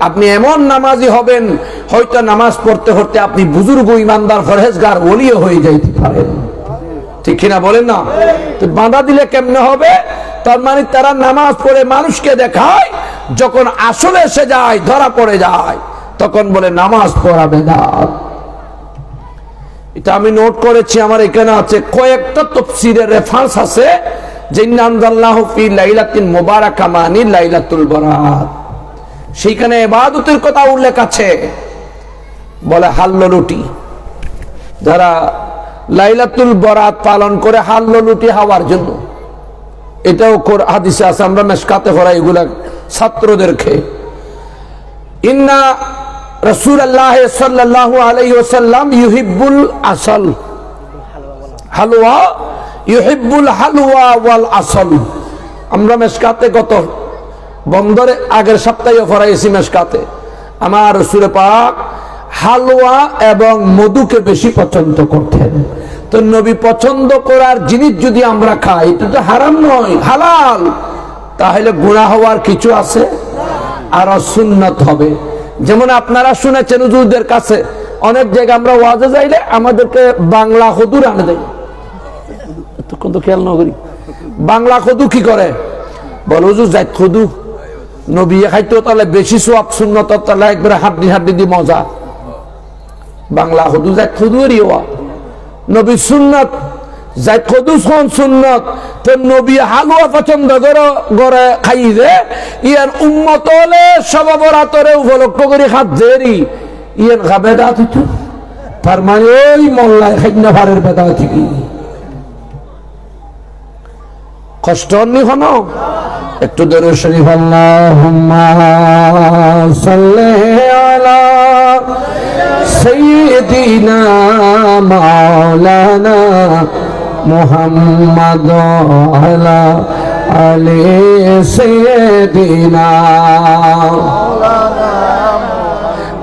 আপনি এমন নামাজি হবেন, হয়তো নামাজ পড়তে পড়তে আপনি বুজুর্গ, ইমানদার, ফরহেজগার, ওলিও হয়ে যাইতে পারেন, ঠিক কিনা বলেন না? তো বাধা দিলে কেমনে হবে? তার মানে তারা নামাজ পড়ে মানুষকে দেখায়, যখন আসলে এসে যায়, ধরা পড়ে যায়, তখন বলে নামাজ পড়া বেদাত। এটা আমি নোট করেছি, আমার এখানে আছে, কয়েকটা তাফসীরের রেফারেন্স আছে যে ইন্না আনজালনাহু ফি লাইলাতিন মুবারাকা মানি লাইলাতুল বারাত, সেইখানে ইবাদতের কথা উল্লেখ আছে। বলে হাল্লো রুটি, যারা লাইলাতুল বারাত পালন করে হাল্লো রুটি হওয়ার জন্য, এটাও হাদিসে আছে, আমরা মেশকাতে পড়াই এগুলা ছাত্রদেরকে। ইন্না রাসূলুল্লাহ সাল্লাল্লাহু আলাইহি ওয়াসাল্লাম ইউহিব্বুল আসল হালওয়া, ইউহিব্বুল হালওয়া ওয়াল আসল। আমরা মেশকাতে গত বন্দরে আগের সপ্তাহে পড়াইছি মেশকাতে, আমার রাসূল পাক হালওয়া এবং মধুকে বেশি পছন্দ করতেন। তো নবী পছন্দ করার জিনিস যদি আমরা খাই, এটা তো হারাম নয়, হালাল, তাহলে গুনাহ হওয়ার কিছু আছে? আর সুন্নাত হবে। যেমন আপনারা শুনেছেন হুজুরদের কাছে অনেক জায়গায় আমরা ওয়াজে যাইলে আমাদেরকে বাংলা হুজুর আনে দেয়, এতক্ষণ তো খেয়াল না করি বাংলা খদু কি করে বলো যাই খদু নবী খাইতো তাহলে বেশি সোয়াব সুন্নত তাহলে একবারে হাড্ডি হাড্ডি দি মজা বাংলা খদু যাই খদু এরিওয়া নবী সুন্নত যাই খদু সুন্নত তো নবী হালুয়া পছন্দ করে খাইছে ইয়ার উম্মত হলে সব বরাতরে উপলক্ষ করে খাত দেরি ইয়ার খাবে দা তুই তার মানে ওই মোল্লায় খাইনা ভারের বেদা ঠিকই কষ্ট নি হনো একটু দরুদ শরীফ আল্লাহুম্মা সাল্লি আলা সাইয়্যিদিনা মাওলানা মুহাম্মাদ আলা আলি সাইয়্যিদিনা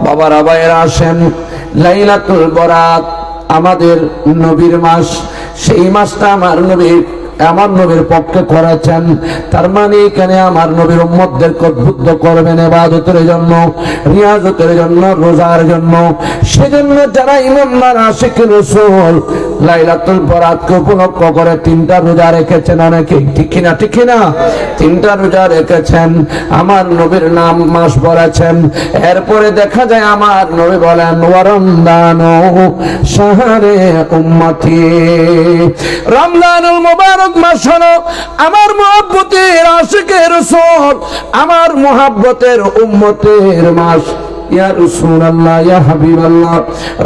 বাবারা ভাইয়েরা আসেন লাইলাতুল বরাত আমাদের নবীর মাস সেই মাসটা আমার নবীর পক্ষে করেছেন তার মানে এখানে আমার নবীর উম্মতদেরকে উদ্বুদ্ধ করবেন ইবাদতের জন্য রিয়াজতের জন্য রোজার জন্য সেজন্য যারা ইমানদার আশিক রাসূল লাইলাতুল বরাতকে উপলক্ষ করে 3টা রোজা রেখেছেন অনেকে ঠিক কিনা 3টা রোজা রেখেছেন আমার নবীর নাম মাস বলেছেন এরপরে দেখা যায় আমার নবী বলেন ওয়ারমদানো শাহরে উম্মতি রমজানুল মুবারক মাস হলো আমার মুহাব্বতের আশিকের রাসূল আমার মুহাব্বতের উম্মতের মাস ইয়া রাসূলুল্লাহ ইয়া হাবিবাল্লাহ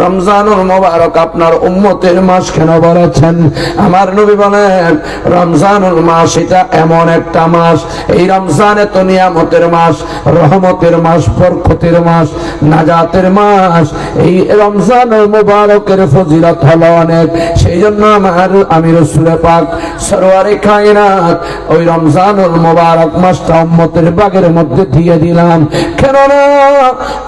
রমজানুল মুবারক আপনার উম্মতের মাস কেন বলেছেন আমার নবী বলেন রমজানুল মাস এটা এমন একটা মাস এই রমজানে তো নিয়ামতের মাস রহমতের মাস বরকতের মাস নাজাতের মাস এই রমজানুল মুবারকের ফজিলত হলো অনেক সেইজন্য আমি রাসূল পাক সরওয়ারে কায়নাত ওই রমজানুল মুবারক মাসটা উম্মতের বাগের মধ্যে দিয়ে দিলাম কেননা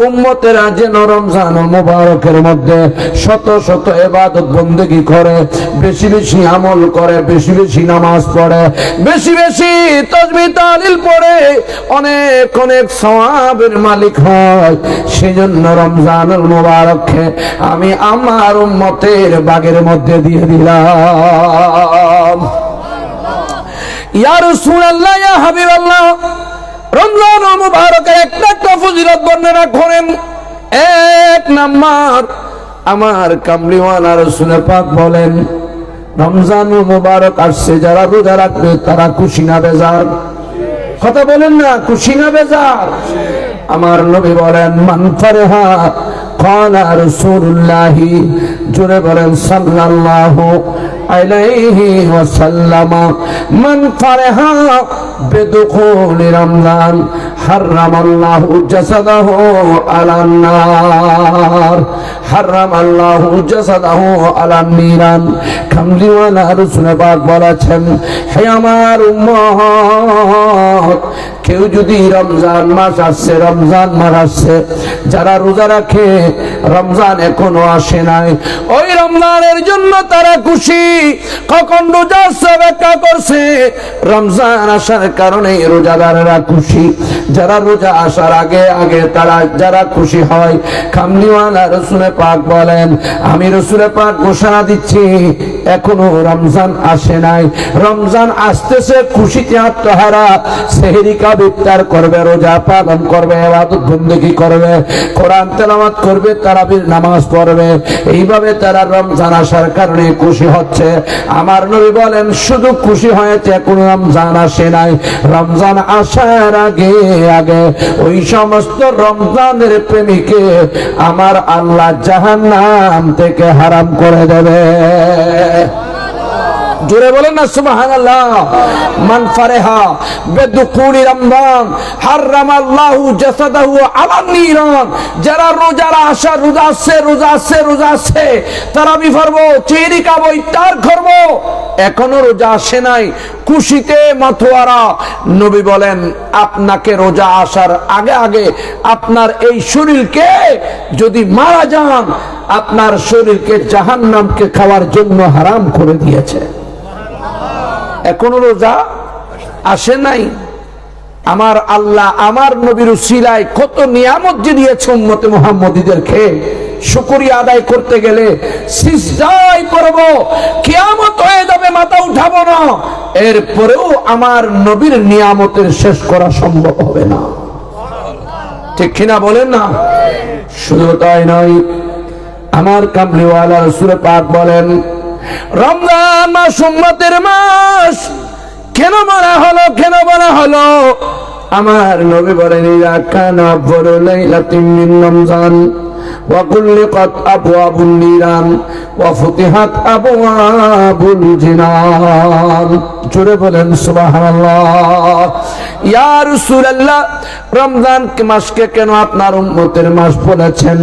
উম্মতেরা যেন রমজানুল মুবারকের মধ্যে শত শত ইবাদত বندگی করে বেশি বেশি আমল করে বেশি বেশি নামাজ পড়ে বেশি বেশি তাসবিহ তাহলিল পড়ে অনেক অনেক সওয়াবের মালিক হয় সেজন্য রমজানুল মুবারককে আমি আমার উম্মতের বাগের মধ্যে দিয়ে দিলাম ইয়া রাসূলুল্লাহ ইয়া হাবিবাল্লাহ রমজানুল মুবারকের একটা ফজিলত বর্ণনা করেন এক নাম্বার আমার কামলিওয়ালা রাসূল পাক বলেন রমজানুল মুবারক আসছে যারা রোজা রাখবে তারা খুশি না বেজার কথা বলেন না খুশি না বেজার আমার নবী বলেন মান ফারহা ক্বালা রাসূলুল্লাহ জোরে বলেন সাল্লাল্লাহু আলাইহি ওয়াসাল্লাম মান ফারহা বিদুখুল রমজান হারামাল্লাহু জাসাদাহু আলান নার হারামাল্লাহু জাসাদাহু আলান নিরান কামলিওয়ালা রাসূল পাক বলেছেন হে আমার উম্মত কেউ যদি রমজান মাস আসছে রমজান মাস আসছে যারা রোজা রাখে রমজান এখনো আসে নাই ওই রমজানের জন্য তারা খুশি কখন রোজা আসছে অপেক্ষা করছে রমজান আসার কারণে রোজাদাররা খুশি যারা রোজা আসার আগে আগে তারা যারা খুশি হয় কামলিওয়ালা রাসূল পাক বলেন আমি রাসূল পাক ঘোষণা দিচ্ছি এখনো রমজান আসে নাই রমজান আসতেছে খুশিতে আত্মহারা সেহরি কা ইফতার করবে রোজা পালন করবে ইবাদত বندگی করবে কোরআন তেলাওয়াত করবে তারাবির নামাজ পড়বে এইভাবে তারা রমজান আসার কারণে খুশি হচ্ছে আমার নবী বলেন শুধু খুশি হয়েছে কোনো রমজান আসে নাই রমজান আসার আগে আগে ওই সমস্ত রমজানের প্রেমিকে আমার আল্লাহ জাহান্নাম থেকে হারাম করে দেবে জোরে বলেন না সুবহানাল্লাহ মান ফারহা বিদুকুলি রমজান হারামাল্লাহু জাসাদাহু আলান নিরান যারা রোজারা আসা রোজা আসছে তারাবি পড়বো চিরি খাবো ইফতার করব এখনো রোজা আসে নাই খুশিতে মাতোয়ারা নবী বলেন আপনাকে রোজা আসার আগে আগে আপনার এই শরীরকে যদি মারা যান আপনার শরীরকে জাহান্নামকে খাওয়ার জন্য হারাম করে দিয়েছে এখনো রোজা আসে নাই আমার আল্লাহ আমার নবীর উসিলায় কত নিয়ামত দিয়েছে উম্মতে মুহাম্মদীদেরকে শুকরিয়া আদায় করতে গেলে সিজদায় করব, কিয়ামত হয়ে যাবে, মাথা উঠাবো না, এরপরেও আমার নবীর নিয়ামতের শেষ করা সম্ভব হবে না। ঠিক কিনা বলেন না? শুধু তাই নয়, আমার কামলিওয়ালা রাসূল পাক বলেন, রমজান মাস উম্মতের মাস কেন বলা হলো, কেন বলা হলো? আমার নবী বলেন, ইয়া কানা আফদালু লাইলাতিন মিন রমজান ওয়া কুল্লিকাত আবওয়াবুন নিরান ওয়া ফুতিহাত আবওয়াবুল জিনান। জোরে বলেন সুবহানাল্লাহ। ইয়া রাসূলুল্লাহ, রমজান মাসকে কেন আপনার উম্মতের মাস বলেছেন?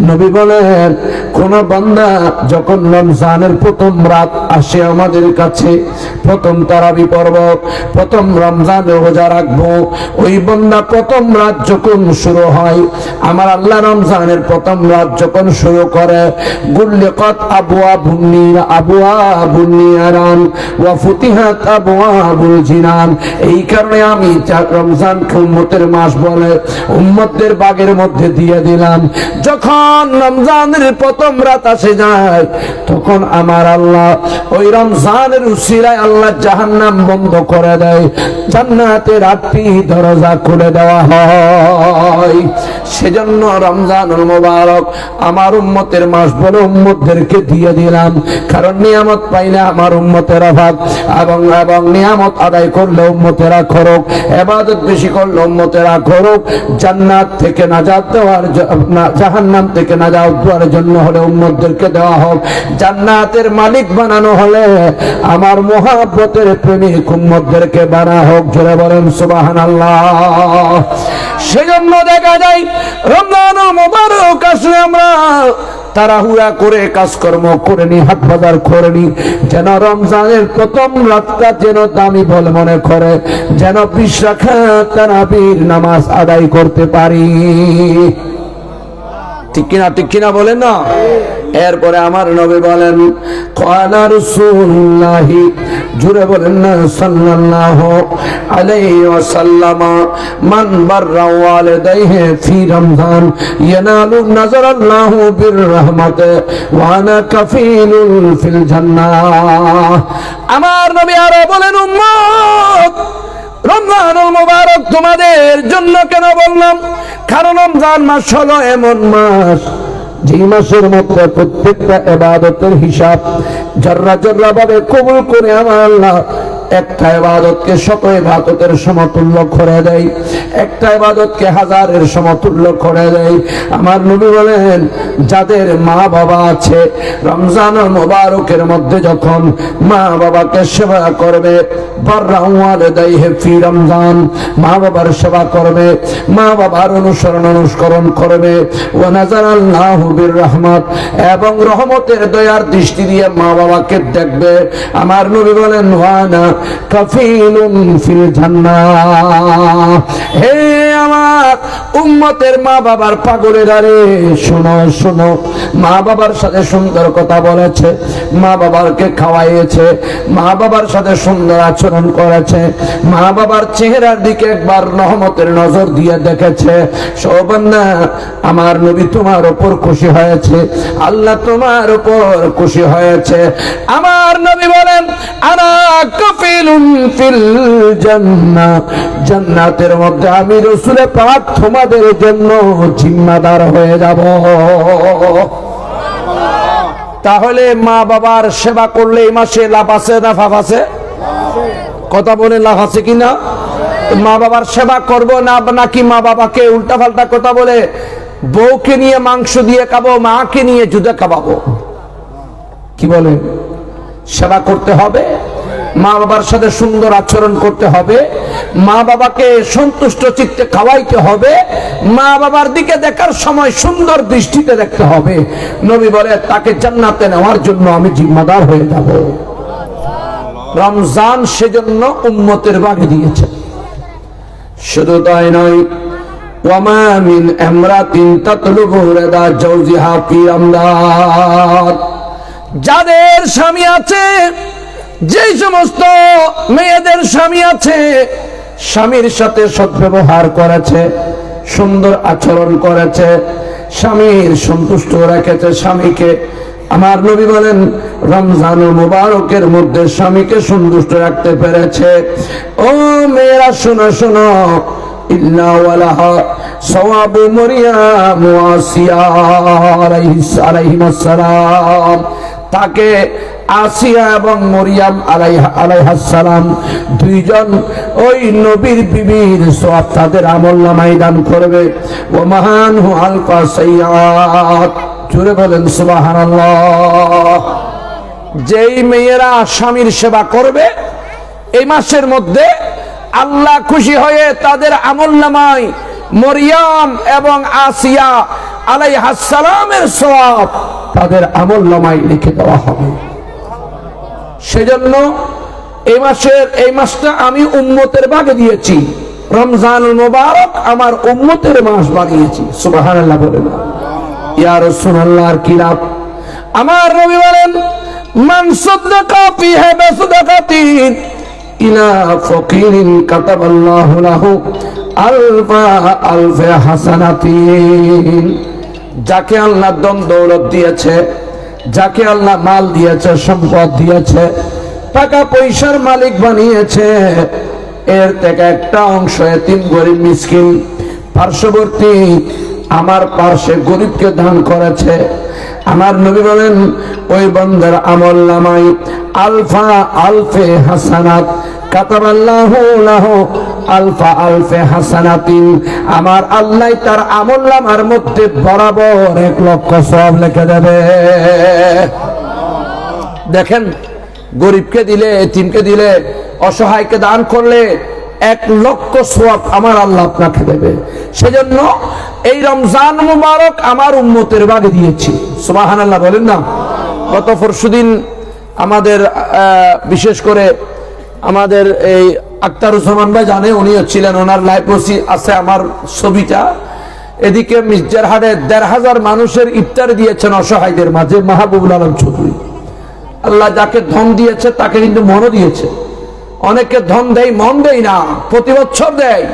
নবী বলেন, কোন বান্দা যখন রমজানের প্রথম রাত আসে আমাদের কাছে, প্রথম তারাবি পর্ব, প্রথম রমজানের রোজা রাখবো, ওই বান্দা প্রথম রাত যখন শুরু হয়, আমার আল্লাহ রমজানের প্রথম রাত যখন শুরু করে, গুল্লিকাত আবওয়াবুন নিরান ওয়া ফুতিহাত আবওয়াবুল জিনান। এই কারণে আমি রমজানকে উম্মতের মাস বলে উম্মতদের বাগের মধ্যে দিয়ে দিলাম। যখন রমজানের প্রথম রাত আসে যায়, তখন আমার আল্লাহ ওই রমজানের উসিলায় আল্লাহ জাহান্নাম বন্ধ করে দেয়, জান্নাতের 8টি দরজা খুলে দেওয়া হয়। সেজন্য রমজানুল মুবারক আমার উম্মতের মাস বলে উম্মতদেরকে দিয়ে দিলাম। কারণ নিয়ামত পাইলে আমার উম্মতেরা ভাগ, এবং নিয়ামত আদায় করলে উম্মতেরা করুক, ইবাদত বেশি করলে উম্মতেরা করুক। জান্নাত থেকে নাজাত দেওয়ার, জাহান্নাম থেকে নাজাত দেওয়ার জন্য হলে উম্মতদেরকে দেওয়া হোক। জান্নাতের মালিক বানানো হলে আমার মহাব্বতের প্রেমিক উম্মতদেরকে বানা হোক। জোরে বলেন সুবহানাল্লাহ। সেজন্য দেখা যায় রমজানুল মুবারক আসলে আমরা তাড়াহুড়া করে কাজকর্ম করে নি, হাট বাজার করে নি, যেন রমজানের প্রথম রাতটা যেন দামি বলে মনে করে, যেন 20 রাকাত তারাবির নামাজ আদায় করতে পারি। ঠিক কিনা? ঠিক কিনা বলেন না? এরপরে আমার নবী বলেন, ক্বালা রাসূলুল্লাহ, জুরে বলেন না, সাল্লাল্লাহু আলাইহি ওয়াসাল্লাম, মান বাররা ওয়ালিদাইহি ফি রমজান ইয়ানালু নাযারাল্লাহু বির রাহমাতি ওয়া আনা কাফিলুল ফিল জান্নাহ। আমার নবী আরো বলেন, উম্মত, রমজানুল মুবারক তোমাদের জন্য কেন বললাম? কারণ রমজান মাস হলো এমন মাস যে মাসের মধ্যে প্রত্যেকটা ইবাদতের হিসাব জর্রা জর্রা ভাবে কবুল করে আমার আল্লাহ একটা ইবাদতকে শত ইবাদতের সমতুল্য করে দেয়, একটা ইবাদতকে হাজারের সমতুল্য করে দেয়। আমার নবী বলেন, যাদের মা বাবা আছে রমজানুল মুবারকের মধ্যে যখন মা বাবাকে সেবা করবে, বাররা ওয়ালিদাইহি ফি রমজান, মা বাবার সেবা করবে, মা বাবার অনুসরণ করবে, ওয়া নাযারাল্লাহু বির রাহমাত, এবং রহমতের দয়ার দৃষ্টি দিয়ে মা বাবাকে দেখবে, আমার নবী বলেন, ওয়ানা কাফিলুন ফিল জান্নাহ। হে আমার উম্মতের মা বাবার পাগলেরা রে, শোনো শোনো, মা বাবার সাথে সুন্দর কথা বলেছে, মা বাবাকে খাওয়াইয়েছে, মা বাবার সাথে সুন্দর আচরণ করেছে, মা বাবার চেহারার দিকে একবার রহমতের নজর দিয়ে দেখেছে, সৌবান্না আমার নবী তোমার উপর খুশি হয়েছে, আল্লাহ তোমার উপর খুশি হয়েছে। আমার নবী বলেন, আনা কাফিলুন ফিল জান্নাহ, জান্নাতের মধ্যে আমি রাসূল পাক তোমাদের জন্য জিম্মাদার হয়ে যাব। তাহলে মা বাবার সেবা করলে এই মাসে লাভ আছে না লাভ আছে? কথা বলে লাভ আছে কিনা? মা বাবার সেবা করব না, নাকি মা বাবাকে উল্টা পাল্টা কথা বলে বউকে নিয়ে মাংস দিয়ে খাবো, মাকে নিয়ে জুদা খাওয়াবো? কি বলে? সেবা করতে হবে, মা বাবার সাথে সুন্দর আচরণ করতে হবে, মা বাবাকে সন্তুষ্ট চিত্তে খাওয়াইতে হবে, মা বাবার দিকে দেখার সময় সুন্দর দৃষ্টিতে দেখতে হবে। নবী বলে, তাকে জান্নাতে নেওয়ার জন্য আমি জিম্মাদার হয়ে যাব। রমজান সেজন্য উম্মতের ভাগে দিয়েছে। শুধু তাই নয়, ওয়ামা মিন ইমরাতিন তাতলুবু রাদা জাওজিহা ফি রমজান, যাদের স্বামী আছে, যে সমস্ত মেয়েদের স্বামী আছে, স্বামীর সাথে সদ্ব্যবহার করেছে, সুন্দর আচরণ করেছে, স্বামীর সন্তুষ্ট রেখেছে স্বামীকে। আমার নবী বলেন রমজানুল মুবারকের মধ্যে স্বামীকে সন্তুষ্ট রাখতে পেরেছে। ও মেয়েরা শোনো শোনো, ইন্না ওয়ালাহা সওয়াবু মরিয়াম ওয়া আসিয়া আলাইহিস সালাম, তাকে আসিয়া এবং মরিয়াম আলাইহাস সালাম দুইজন ওই নবীর বিবির সওয়াব তাদের আমলনামায় দান করবে। ওয়া মাহানহু আলফা সাইয়্যাত, জোরে বলেন সুবহানাল্লাহ। যেই মেয়েরা স্বামীর সেবা করবে এই মাসের মধ্যে আল্লাহ খুশি হয়ে তাদের আমলনামায় মরিয়াম এবং আসিয়া আলাইহাস সালামের সওয়াব তাদের আমলনামায় লিখে দেওয়া হবে। সেজন্য এই মাসটা আমি উম্মতের ভাগে দিয়েছি। রমজানুল মুবারক আমার উম্মতের মাস বানিয়েছি। সুবহানাল্লাহ বলেন। ইয়া রাসূলুল্লাহর কিরাত, আমার নবী বলেন মান সাদাকা ফিহি বিসাদাকাতিন ইলা ফাকিরিন কাতাবাল্লাহু লাহু আলফা হাসানাতিন। যাকে আল্লাহ ধন দৌলত দিয়েছে, যাকে আল্লাহ মাল দিয়েছে, সম্পদ দিয়েছে, টাকা পয়সার মালিক বানিয়েছে, এর থেকে একটা অংশ এতিম গরিব মিসকিন পার্শ্ববর্তী আমার পার্শ্বে গরিবকে দান করেছে। আমার নবী বলেন ওই বান্দার আমলনামায় আলফে হাসানাত কাতাবাল্লাহু লাহু আলফে হাসানাতিন, আমার আল্লাহ তার আমলনামার মধ্যে বরাবর 1,00,000 সওয়াব লিখে দেবে। দেখেন, গরিবকে দিলে, এতিমকে দিলে, অসহায়কে দান করলে 1,00,000 সওয়াব আমার আল্লাহ আপনাকে দেবে। সেজন্য এই রমজান মুবারক আমার উম্মতের ভাগে দিয়েছি। সুবহানাল্লাহ বলেন না। গত পরশুদিন আমাদের বিশেষ করে আমাদের এই আক্তারুজ্জামান ভাই জানে, উনিও ছিলেন, ওনার লাইভ আছে আমার ছবিটা। এদিকে মির্জারহাটে 1,500 মানুষের ইফতার দিয়েছেন অসহায়দের মাঝে মাহবুবুল আলম চৌধুরী। আল্লাহ যাকে ধন দিয়েছে তাকে কিন্তু মনও দিয়েছে। অনেকে ধন দেয়, মন দেয় না, প্রতি বছর দেয়।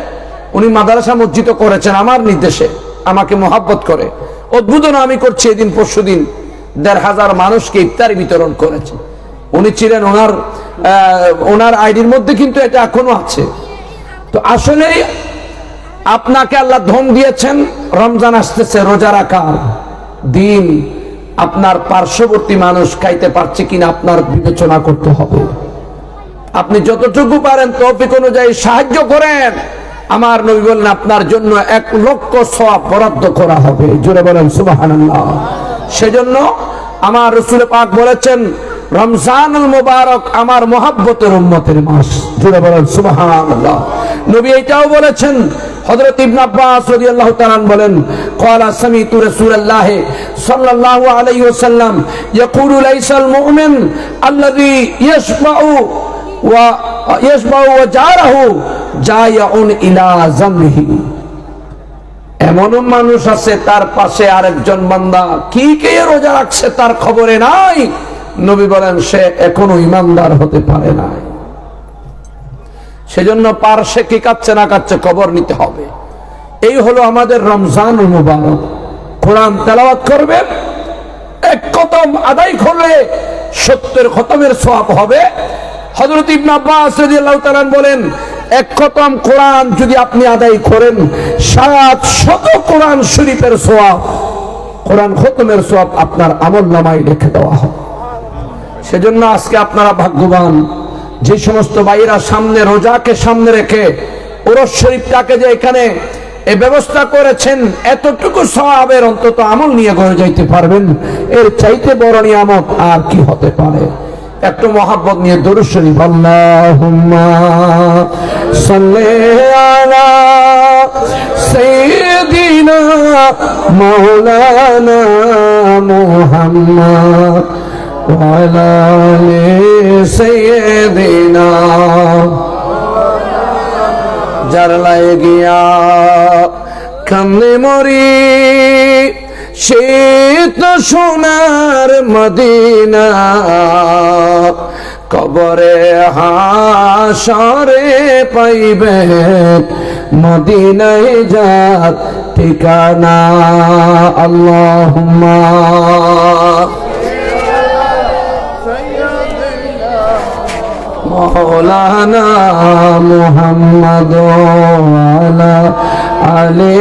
উনি মাদ্রাসা মসজিদ করেছেন আমার নির্দেশে, আমাকে মোহাব্বত করে। উদ্বোধন আমি করছি এদিন পরশুদিন, 1,500 মানুষকে ইফতারি বিতরণ করেছে। উনি ছিলেন, ওনার আইডির মধ্যে কিন্তু এটা এখনো আছে। তো আসলে আপনাকে আল্লাহ ধন দিয়েছেন, রমজান আসতেছে, রোজা রাখার দিন, আপনার পার্শ্ববর্তী মানুষ খাইতে পারছে কিনা আপনার বিবেচনা করতে হবে। আপনি যতটুকু পারেন তৌফিক অনুযায়ী সাহায্য করেন। আমার নবী বললেন আপনার জন্য 1,00,000 সওয়াব বরাদ্দ করা হবে। জোরে বলেন সুবহানাল্লাহ। সেজন্য আমার রাসূল পাক বলেছেন রমজানুল মুবারক আমার মুহাব্বতের উম্মতের মাস। জোরে বলেন সুবহানাল্লাহ। নবী এটাও বলেছেন, হযরত ইবনে আব্বাস রাদিয়াল্লাহু তাআলা বলেন ক্বালা সামিতু রাসূলুল্লাহ সাল্লাল্লাহু আলাইহি ওয়াসাল্লাম ইয়াকুলু লাইসাল মুমিন আল্লাযী ইয়াশবাউ ওয়া জারাহু জায়াউন ইলা জামহি। এমন মানুষ আছে তার পাশে আরেকজন বান্দা কি কে রোজা রাখছে তার খবরে নাই। নবী বলেন সে এখনো ইমানদার হতে পারে নাই। সেজন্য পার্শ্বে কি কাচ্ছে না কাচ্ছে খবর নিতে হবে। এই হলো আমাদের রমজানুল মুবারক। কোরআন তেলাওয়াত করবেন, 1 খতম আদায় করলে 70 খতমের সওয়াব হবে। হযরত ইবনে আব্বাস রাদিয়াল্লাহু তাআলা বলেন 1 খতম কোরআন যদি আপনি আদায় করেন 700 কোরআন শরীফের সওয়াব, কোরআন খতমের সওয়াব আপনার আমলনামায় লিখে দেওয়া হবে। সেজন্য আজকে আপনারা ভাগ্যবান, যে সমস্ত ভাইয়েরা সামনে রোজাকে সামনে রেখে ওরস শরীফটাকে যে এখানে এই ব্যবস্থা করেছেন, এতটুকু সওয়াবের অন্তত আমল নিয়ে ঘরে যাইতে পারবেন। এর চাইতে বড় নিয়ামত আর কি হতে পারে। একটু মহাব্বত নিয়ে দরুদ শরীফ আল্লাহুম্মা সাল্লি আলা সাইয়্যিদিনা মাওলানা মুহাম্মদ ওয়া আলা আলি সাইয়্যিদিনা যার লাগিয়া কামনে মরি শীত সোনার মদিনা কবরে হাসরে পাইবে মদিনায় যার ঠিকানা। আল্লাহুম্মা মাওলানা মুহাম্মদ আলা আলে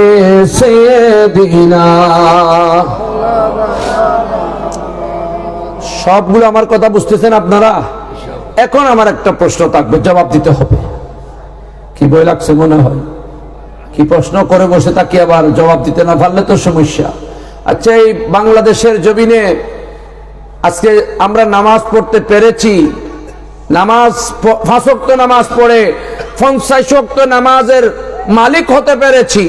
সাইয়্যিদিনা। সবগুলো আমার কথা বুঝতেছেন আপনারা? এখন আমার একটা প্রশ্ন থাকবে, জবাব দিতে হবে। কি বই লাগছে মনে হয়? কি প্রশ্ন করে বসে থাকি, আবার জবাব দিতে না পারলে তো সমস্যা। আচ্ছা, এই বাংলাদেশের জমিনে আজকে আমরা নামাজ পড়তে পেরেছি, নামাজ 5 ওয়াক্ত নামাজ পড়ে 50 ওয়াক্ত নামাজের মালিক হতে পেরেছি,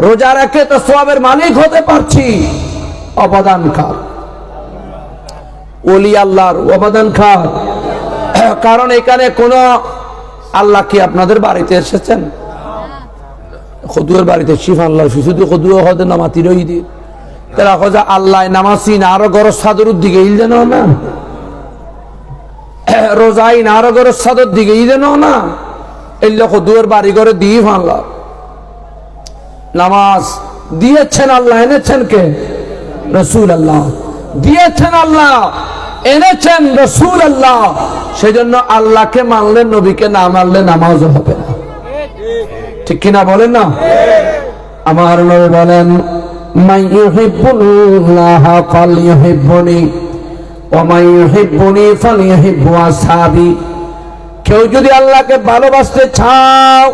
রোজা রেখে তো সওয়াবের মালিক হতে পারছি। অবদান কার? ওলি আল্লাহর। অবদান কার? কারণ এখানে কোন আল্লাহ কি আপনাদের বাড়িতে এসেছেন? খদুয়ের বাড়িতে শিফাল্লাহ শুধু খদুয়ে হতে নামাতি রই দি তারা খোঁজা আল্লাহ নামাসি না আরো গরজ সাদরের দিকে ই যেন না, রোজাই না আরো গরজ সাদর দিকে ই যেন না, এল্লা খদুয়ের বাড়ি ঘরে দিয়ে ফানলা। নামাজ দিয়েছেন আল্লাহ, এনেছেন কে? রসুল আল্লাহ। দিয়েছেন আল্লাহ, এনেছেন রসুল আল্লাহ। সেই জন্য আল্লাহকে মানলে, নবীকে না মানলে নামাজও হবে না। ঠিক কিনা বলেন না? আমার নবী বলেন, মান ইউহিব্বুল্লাহ ফালইউহিব্বুনি ওয়া মান ইউহিব্বুনি ফালইউহিব্বু আসহাবি। কেউ যদি আল্লাহকে ভালোবাসতে চাও,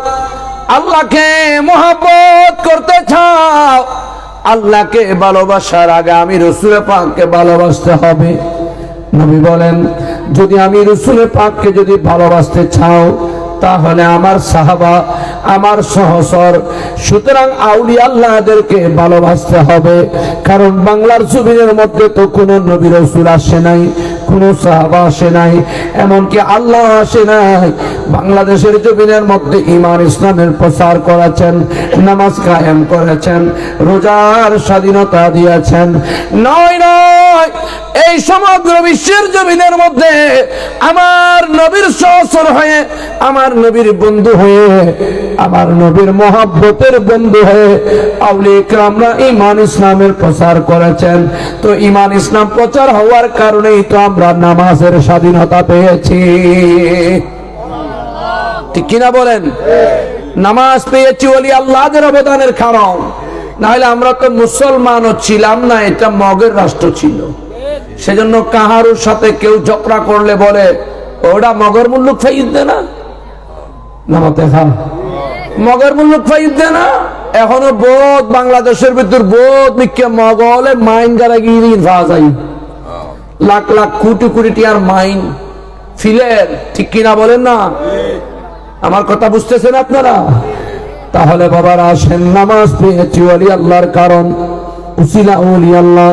আল্লাহকে মহব্বত করতে চাও, আল্লাহকে ভালোবাসার আগে আমি রাসূল পাককে ভালোবাসতে হবে। নবী বলেন, যদি আমি রাসূল পাককে যদি ভালোবাসতে চাও, তাহলে আমার সাহাবা, আমার সহচর, সুতরাং আউলিয়া আল্লাহদেরকে ভালোবাসতে হবে। কারণ বাংলার জমিনের মধ্যে তো কোনো নবী রাসূল আসে নাই, কোনো সাহাবা আসে নাই, এমনকি আল্লাহ আসে নাই। বাংলাদেশের জমিনের মধ্যে ঈমান ইসলামের প্রচার করেছেন, নামাজ কায়েম করেছেন, রোজার স্বাধীনতা দিয়েছেন। নয় নয়, এই সমগ্র বিশ্বের জমিনের মধ্যে আমার নবীর সহচর হয়ে, আমার নবীর বন্ধু হয়ে, আমার নবীর মহব্বতের বন্ধু হয়ে আউলিয়া কিরামরা ঈমান ইসলামের প্রচার করেছেন। তো ঈমান ইসলাম প্রচার হওয়ার কারণেই তো আমরা নামাজের স্বাধীনতা পেয়েছি। ঠিক কিনা বলেন? নামাজ পেয়েছি ওলি আল্লাহদের অবদানের কারণ, না হলে আমরা তো মুসলমানও ছিলাম না, এটা মগের রাষ্ট্র ছিল। সেজন্য কাহারুর সাথে কেউ ঝগড়া করলে বলে ওটা মগর মুল্লুক ফাইদ দে না, নামাতে খান মগর মুল্লুক ফাইদ দে না। এখনো বোধ বাংলাদেশের ভিতর বোধ মিকে মগলে মাইন গারা গিয়ে পাওয়া যায়, লাখ লাখ কোটি কোটি টিয়ার মাইন ফিলের। ঠিক কিনা বলেন না? আমার কথা বুঝতেছেন আপনারা? তাহলে বাবারা আসেন, নামাজ পেয়েছি ওলি আল্লাহর কারণ, উসিলা ওলি আল্লাহ।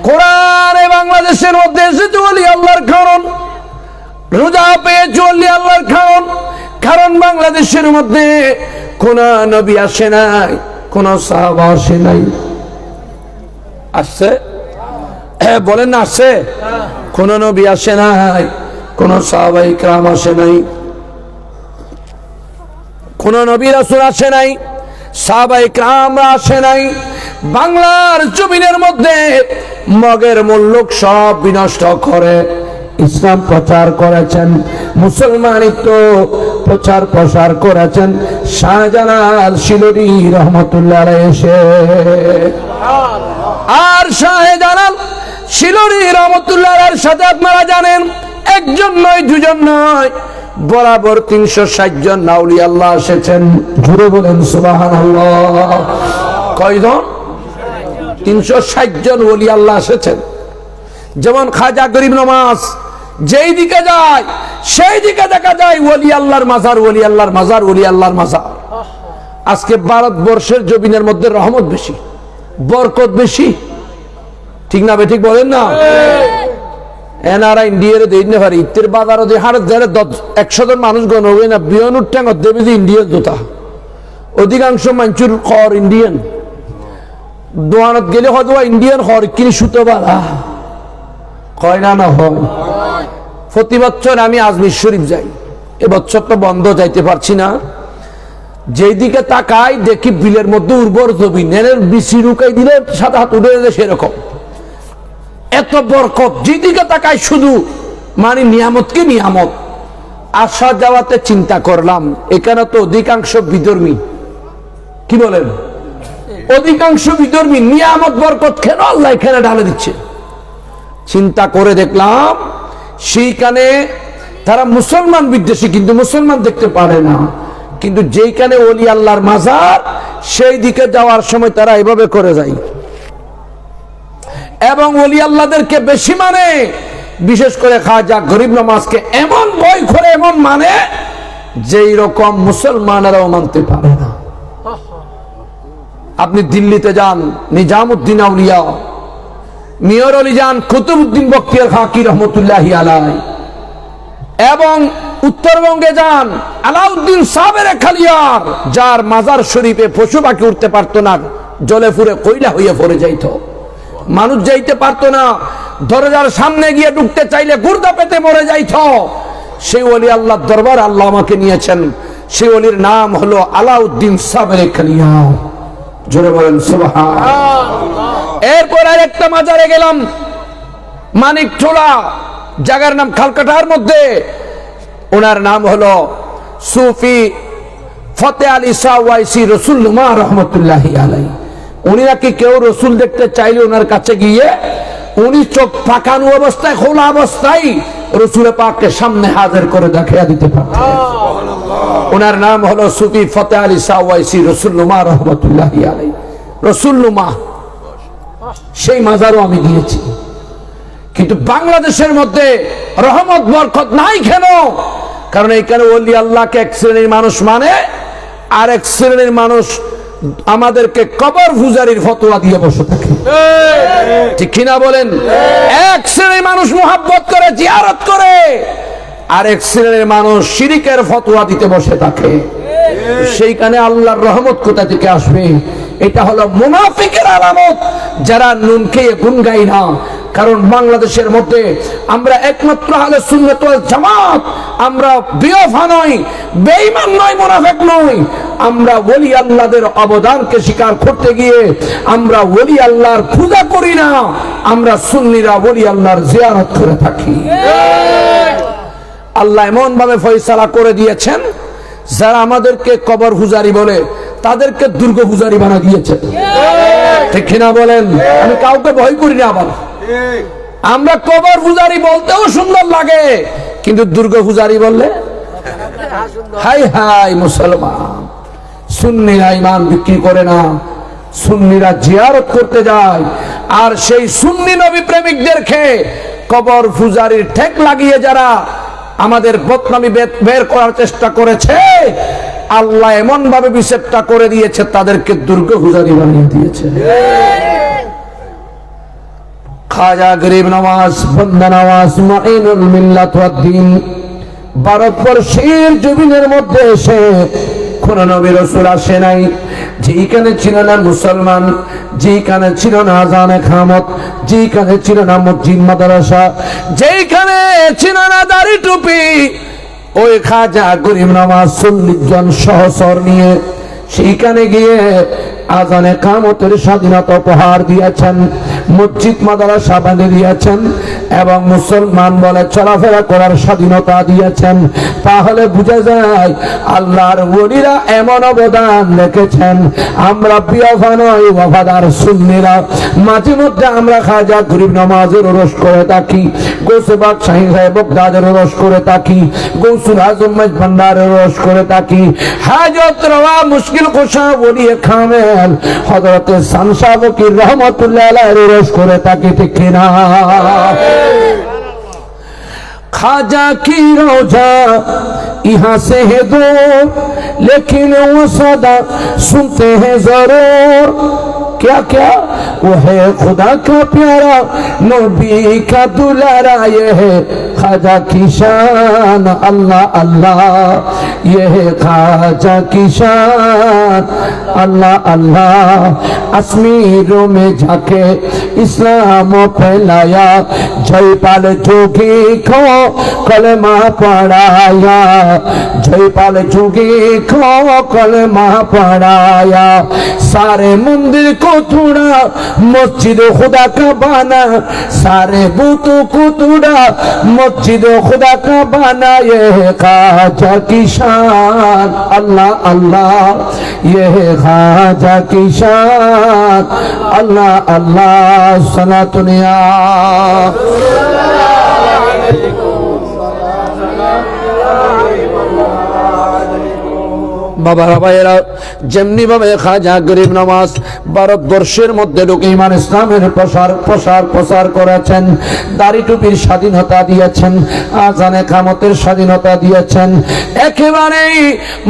কোরআনে বাংলাদেশের মধ্যে এসেছে ওলি আল্লাহর কারণ, রোজা পেয়েছি ওলি আল্লাহর কারণ। কারণ বাংলাদেশের মধ্যে কোন নবী আসে নাই, কোন সাহাবা আসে নাই। আসছে? বলেন না আসছে? কোন নবী আসে নাই, কোন সাহাবায়ে কিরাম আসে নাই, কোন নবী রাসূল আসে নাই, সাহাবায়ে কিরামরা আসে নাই। বাংলার জমিনের মধ্যে মগের মুল্লুক সব বিনষ্ট করে ইসলাম প্রচার করেছেন, মুসলমানিত্ব প্রচার প্রসার করেছেন শাহজালাল শিলুরি রহমতুল্লাহ আলাইহি এসে। আর শাহজালাল শিলুরি রহমতুল্লাহ আলাইহির সাথে আপনারা জানেন, একজন নয়, দুজন নয়, বরাবর 360 জন আউলিয়া আল্লাহ এসেছেন। জুড়ে বলেন সুবহানাল্লাহ। কয়জন? 360 জন ওলি আল্লাহ এসেছেন। যেমন খাজা গরিব নওয়াজ যেই দিকে যায় সেই দিকে দেখা যায় ওলি আল্লাহর মাজার, ওলি আল্লাহর মাজার, ওলি আল্লাহর মাজার। আজকে ভারতবর্ষের জমিনের মধ্যে রহমত বেশি, বরকত বেশি। ঠিক না? ঠিক বলেন না? এনারা ইন্ডিয়ার দিন পারে ইত্তের বাজারও যে হারে 100 জন মানুষ গণ হবে না, বিয়নুর ট্যাঙ্গ দেবে যে ইন্ডিয়ার জোতা, অধিকাংশ মানুষের খর ইন্ডিয়ান। দোয়ানত গেলে হয়তো ইন্ডিয়ান খর কিনে সুতো বাড়া হয় না, না হয়। প্রতি বছর আমি আজমির শরীফ যাই, এবছর তো বন্ধ, যাইতে পারছি না। যেদিকে তাকাই দেখি বিলের মধ্যে উর্বর জমিন, এর বিচি রুকাই দিলে সাদা হাত উঠে যায়, সেরকম এত বরকত। যেদিকে তাকাই শুধু মানে নিয়ামতকে নিয়ামত। আসা যাওয়াতে চিন্তা করলাম এখানে তো অধিকাংশ বিধর্মী, কি বলেন, অধিকাংশ বিধর্মী। নিয়ামত বরকত কেন আল্লাহ এখানে ঢালে দিচ্ছে? চিন্তা করে দেখলাম সেইখানে তারা মুসলমান বিদ্বেষী, কিন্তু মুসলমান দেখতে পারে না। কিন্তু যেইখানে ওলি আল্লাহর মাজার, সেই দিকে যাওয়ার সময় তারা এভাবে করে যায় এবং ওলি আল্লাহদেরকে বেশি মানে। বিশেষ করে খাজা গরিব নওয়াজকে এমন ভয় করে, এমন মানে যেই রকম মুসলমানেরাও মানতে পারে না। আপনি দিল্লিতে যান, নিজামুদ্দিন আউলিয়া, মিয়র আলী যান, কুতুবউদ্দিন বখতিয়ার খাকি রহমতুল্লাহি আলাইহি, এবং উত্তরবঙ্গে যান আলাউদ্দিন সাবের খালিয়ার, যার মাজার শরীফে পশু পাখি উঠতে পারতো না, জলে ফুরে কয়লা হয়ে পড়ে যাইত, মানুষ যাইতে পারতো না, দরজার সামনে গিয়ে ঢুকতে চাইলে গুর্দা পেতে মরে যাইত। সেই ওলি আল্লাহর দরবার আল্লাহ আমাকে নিয়েছেন। সেই ওলির নাম হলো আলাউদ্দিন সাবের খালিয়া। জোরে বলেন সুবহানাল্লাহ। এরপর আরেকটা মাজারে গেলাম, মানিকটোলা, জায়গার নাম খালকাটার মধ্যে। ওনার নাম হলো সুফি ফতে আলী শাহ ওয়াইসি রসুল্লুমা রহমতুল্লাহি আলাইহি। উনি নাকি কেউ রসুল দেখতে চাইলে ওনার কাছে গিয়ে উনি চোখ পাকানো অবস্থায়, খোলা অবস্থায় রসুল পাককে সামনে হাজির করে দেখিয়ে দিতে পারতেন। ওনার নাম হলো সুফি ফতে আলী শাহ ওয়াইসি রসুল্লুমা রহমতুল্লাহি আলাইহি। রসুল্লুমা, সেই মাজারও আমি গিয়েছি। কিন্তু বাংলাদেশের মধ্যে রহমত বরকত নাই কেন? কারণ এইখানে ওলি আল্লাহকে এক শ্রেণীর মানুষ মানে, আর এক শ্রেণীর মানুষ আমাদেরকে কবর পূজারীর ফতোয়া দিয়ে বসে থাকে, ঠিক কিনা বলেন? এক শ্রেণীর মানুষ মুহাব্বত করে, জিয়ারত করে, আর এক শ্রেণীর মানুষ শিরিকের ফতোয়া দিতে বসে থাকে। সেইখানে আল্লাহর রহমত কোথা থেকে আসবে? এটা হলো মুনাফিকের আলামত, যারা নুন খেয়ে গুন গাই না। কারণ বাংলাদেশের মধ্যে আমরা একমাত্র আহলে সুন্নাত ওয়াল জামাত, আমরা বেওয়াফা নই, বেঈমান নই, মুনাফিক নই। আমরা ওলি আল্লাহদের অবদানকে স্বীকার করতে গিয়ে আমরা ওলি আল্লাহর পূজা করি না, আমরা সুন্নিরা ওলি আল্লাহর জিয়ারত করে থাকি। আল্লাহ এমন ভাবে ফয়সালা করে দিয়েছেন, যারা আমাদেরকে কবর পূজারি বলে তাদেরকে দুর্গ পূজারি বানা দিয়েছেন, ঠিক কিনা বলেন? আমি কাউকে ভয় করি না। আবার আমরা কবর পূজারি বলতেও সুন্দর লাগে, কিন্তু দুর্গ পূজারি বললে হাই হাই। মুসলমান সুন্নিরা ঈমান বিক্রি করে না, সুন্নিরা জিয়ারত করতে যায়। আর সেই সুন্নি নবী প্রেমিকদেরকে কবর পূজারির ঠেক লাগিয়ে যারা আমাদের বদনামি বের করার চেষ্টা করেছে, আল্লাহ এমন ভাবে বিশেষটা করে দিয়েছে, তাদেরকে দুর্গ পূজারি বানিয়ে দিয়েছে। খাজা গরিব নওয়াজ, বান্দা নওয়াজ, মুঈনুল মিল্লাত ওয়াদ দ্বীন, ভারতবর্ষের জমিনের মধ্যে এসে কোন নবী রাসূল আসে নাই যেখানে ছিল না মুসলমান, যেখানে ছিল না আযান ইকামত, যেখানে ছিল না মসজিদ মাদ্রাসা, যেখানে ছিল না দাড়ি টুপি। ওই খাজা গরিব নওয়াজ 40 জন সহচর নিয়ে সেইখানে গিয়ে আযান ইকামতের স্বাধীনতা উপহার দিয়েছেন, মসজিদ মাদ্রাসা বানিয়ে দিয়েছেন, এবং মুসলমান বলে চলাফেরা করার স্বাধীনতা দিয়েছেন। তাহলে বোঝা যায় আল্লাহর ওলিরা এমন অবদান রেখেছেন। আমরা বেওয়াফা নই, ওয়াফাদার সুন্নিরা। মাঝে মধ্যে আমরা খাজা গরিব নওয়াজের ওরস করে থাকি, গৌসে পাক শাহী সাহেব বগদাদের ওরস করে থাকি, গৌসুল আজম ভান্ডারের ওরস করে থাকি, হাজত রওয়া মুশকিল কুশা ওলি কামেল হযরত শামসা ফকির রহমাতুল্লাহ আলাইহির ওরস করে থাকি, ঠিক কিনা? खाजा की रोजा यहाँ से है दूर, लेकिन वो सदा सुनते हैं जरूर। क्या क्या वो है खुदा का प्यारा, नबी का दुलारा, ये है खाजा की शान। अल्लाह अल्लाह, ये है खाजा की शान। अल्लाह अल्लाह, अश्मीरों में झाके इस्लाम फैलाया, जयपाल जोगी को कलमा पढ़ाया, जयपाल जोगी को कलमा पढ़ाया। सारे मंदिर को तोड़ा, मस्जिद खुदा का बना, सारे बूतों को तोड़ा, मस्जिद खुदा का बना। ये है ख्वाजा की शान, अल्लाह अल्लाह, ये है ख्वाजा की शान, अल्लाह अल्लाह। सलातुनिया বাবারা ভাইয়েরা, যেমনি ভাবে খাজা গরিব নওয়াজ ভারতবর্ষের মধ্যে ঢুকে ইমান ইসলামের প্রসার করেছেন, দাড়ি টুপির স্বাধীনতা দিয়েছেন, আজানে কামতের স্বাধীনতা দিয়েছেন, একেবারেই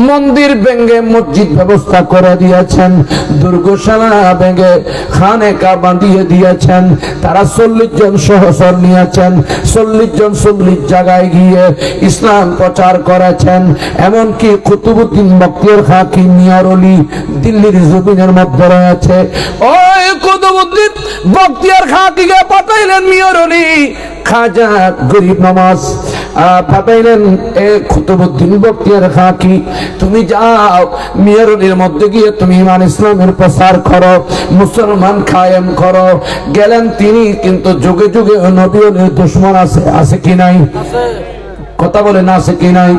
মন্দির ভেঙে মসজিদ ব্যবস্থা করে দিয়েছেন, দুর্গশালা ভেঙে খানে কাবা দিয়ে দিয়েছেন। তারা 40 জন সহচর নিয়েছেন, 40 জন 40 জায়গায় গিয়ে ইসলাম প্রচার করেছেন। এমনকি কুতুবউদ্দিন বখতিয়ার খাকি মিয়ারলি দিল্লির জমিনের মধ্যে রয়েছে। ওই কুতুবউদ্দিন বখতিয়ার খাকিকে পাঠাইলেন মিয়ারলি, খাজা গরিব নওয়াজ পাঠাইলেন, এ কুতুবউদ্দিন বখতিয়ার খাকি, তুমি যাও মিয়ারলির মধ্যে গিয়ে তুমি ইমান ইসলামের প্রচার করো, মুসলমান কায়েম করো। গেলেন তিনি, কিন্তু যুগে যুগে নবী ওলির দুশমন আছে কি নাই? কথা বলে না, আছে কি নাই?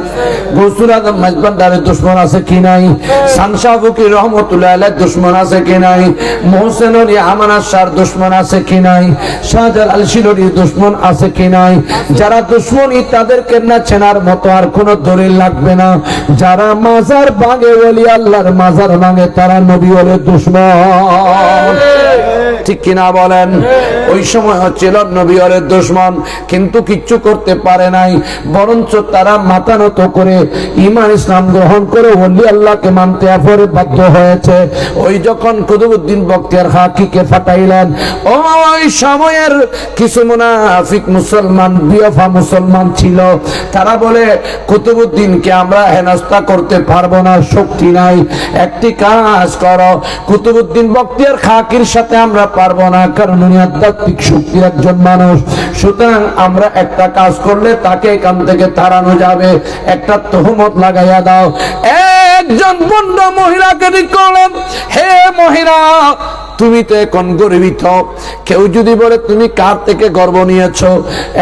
গৌসুল আজম মাইজবান্ডারের দুশমন আছে কি নাই? শানশাহ ফকির রহমতুল্লাহ আলাইহির দুশমন আছে কি নাই? মোহসেন আলী আমানত শাহর দুশমন আছে কি নাই? শাহজালাল শিলরির দুশমন আছে কি নাই? যারা দুশমনী তাদেরকে না চেনার মতো আর কোনো দলিল লাগবে না। যারা মাজার ভাঙে, ওলি আল্লাহর মাজার ভাঙে, তারা নবী ওলির দুশমন। ঠিক কিনা বলেন? ওই সময় হচ্ছিল নবী ওলির দুশমন, কিন্তু কিচ্ছু করতে পারে নাই, বরঞ্চ তারা মাথা নত করে ঈমান ইসলাম গ্রহণ করে ওলি আল্লাহকে মানতে পরে বাধ্য হয়েছে। ওই যখন কুতুবউদ্দিন বখতিয়ার খাকিকে পাঠাইলেন, ওই সময়ের কিছু মুনাফিক মুসলমান, বিয়ফা মুসলমান ছিল, তারা বলে কুতুবউদ্দিনকে আমরা হেনস্থা করতে পারবো না, শক্তি নাই। একটি কাজ করো, কুতুবউদ্দিন বখতিয়ার খাকির সাথে আমরা পারবো না, কারণ উনি আধ্যাত্মিক শক্তির একজন মানুষ। সুতরাং আমরা একটা কাজ করলে তাকে এখান থেকে তাড়ানো যাবে, একটা তহমত লাগাইয়া দাও। একজন বন্ধ মহিলাকে ঠিক করলেন, হে মহিলা, তুমি তো এখন গর্বিত, কেউ যদি বলে তুমি কার থেকে গর্ব নিয়েছো,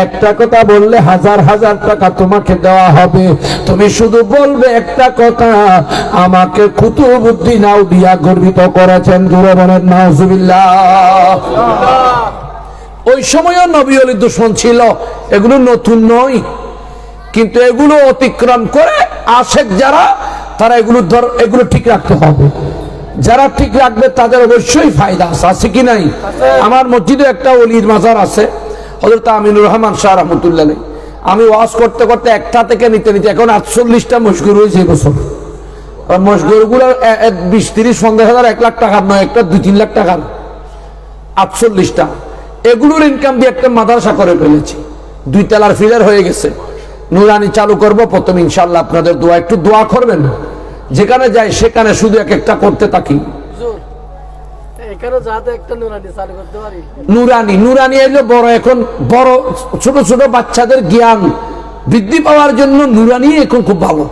একটা কথা বললে 1000 টাকা তোমাকে দেওয়া হবে। তুমি শুধু বলবে একটা কথা, আমাকে কুতুবউদ্দিন আউলিয়া গর্বিত করেছেন। জোরে বলেন নাউজুবিল্লাহ। ওই সময়ও নবী ওলির দুশমন ছিল, এগুলো নতুন নয়, কিন্তু এগুলো অতিক্রম করে আশেক যারা, তারা এগুলো ঠিক রাখতে হবে। যারা ঠিক রাখবে তাদের অবশ্যই ফায়দা আছে কি নাই? আমার মসজিদে একটা ওলির মাজার আছে, হযরত আমিনুর রহমান শাহ রহমতুল্লাহ আলাইহি। আমি ওয়াজ করতে করতে একটা থেকে নিতে এখন 48টা মশগুর হয়েছে এবছর। মশগুর গুলো 20, 30, 50,000, 1 লাখ টাকার নয়, একটা 2-3 লাখ টাকার 48টা। এগুলোর ইনকাম দিয়ে একটা মাদ্রাসা করে ফেলেছি, 2 তলার ফিলার হয়ে গেছে। নুরানি চালু করব প্রথম, ইনশাআল্লাহ আপনাদের দোয়া, একটু দোয়া করবেন। যেখানে যাই সেখানে শুধু একটা করতে থাকি। নুরানি এলো বড়, এখন বড় ছোট ছোট বাচ্চাদের জ্ঞান বৃদ্ধি পাওয়ার জন্য নুরানি এখন খুব ভালো।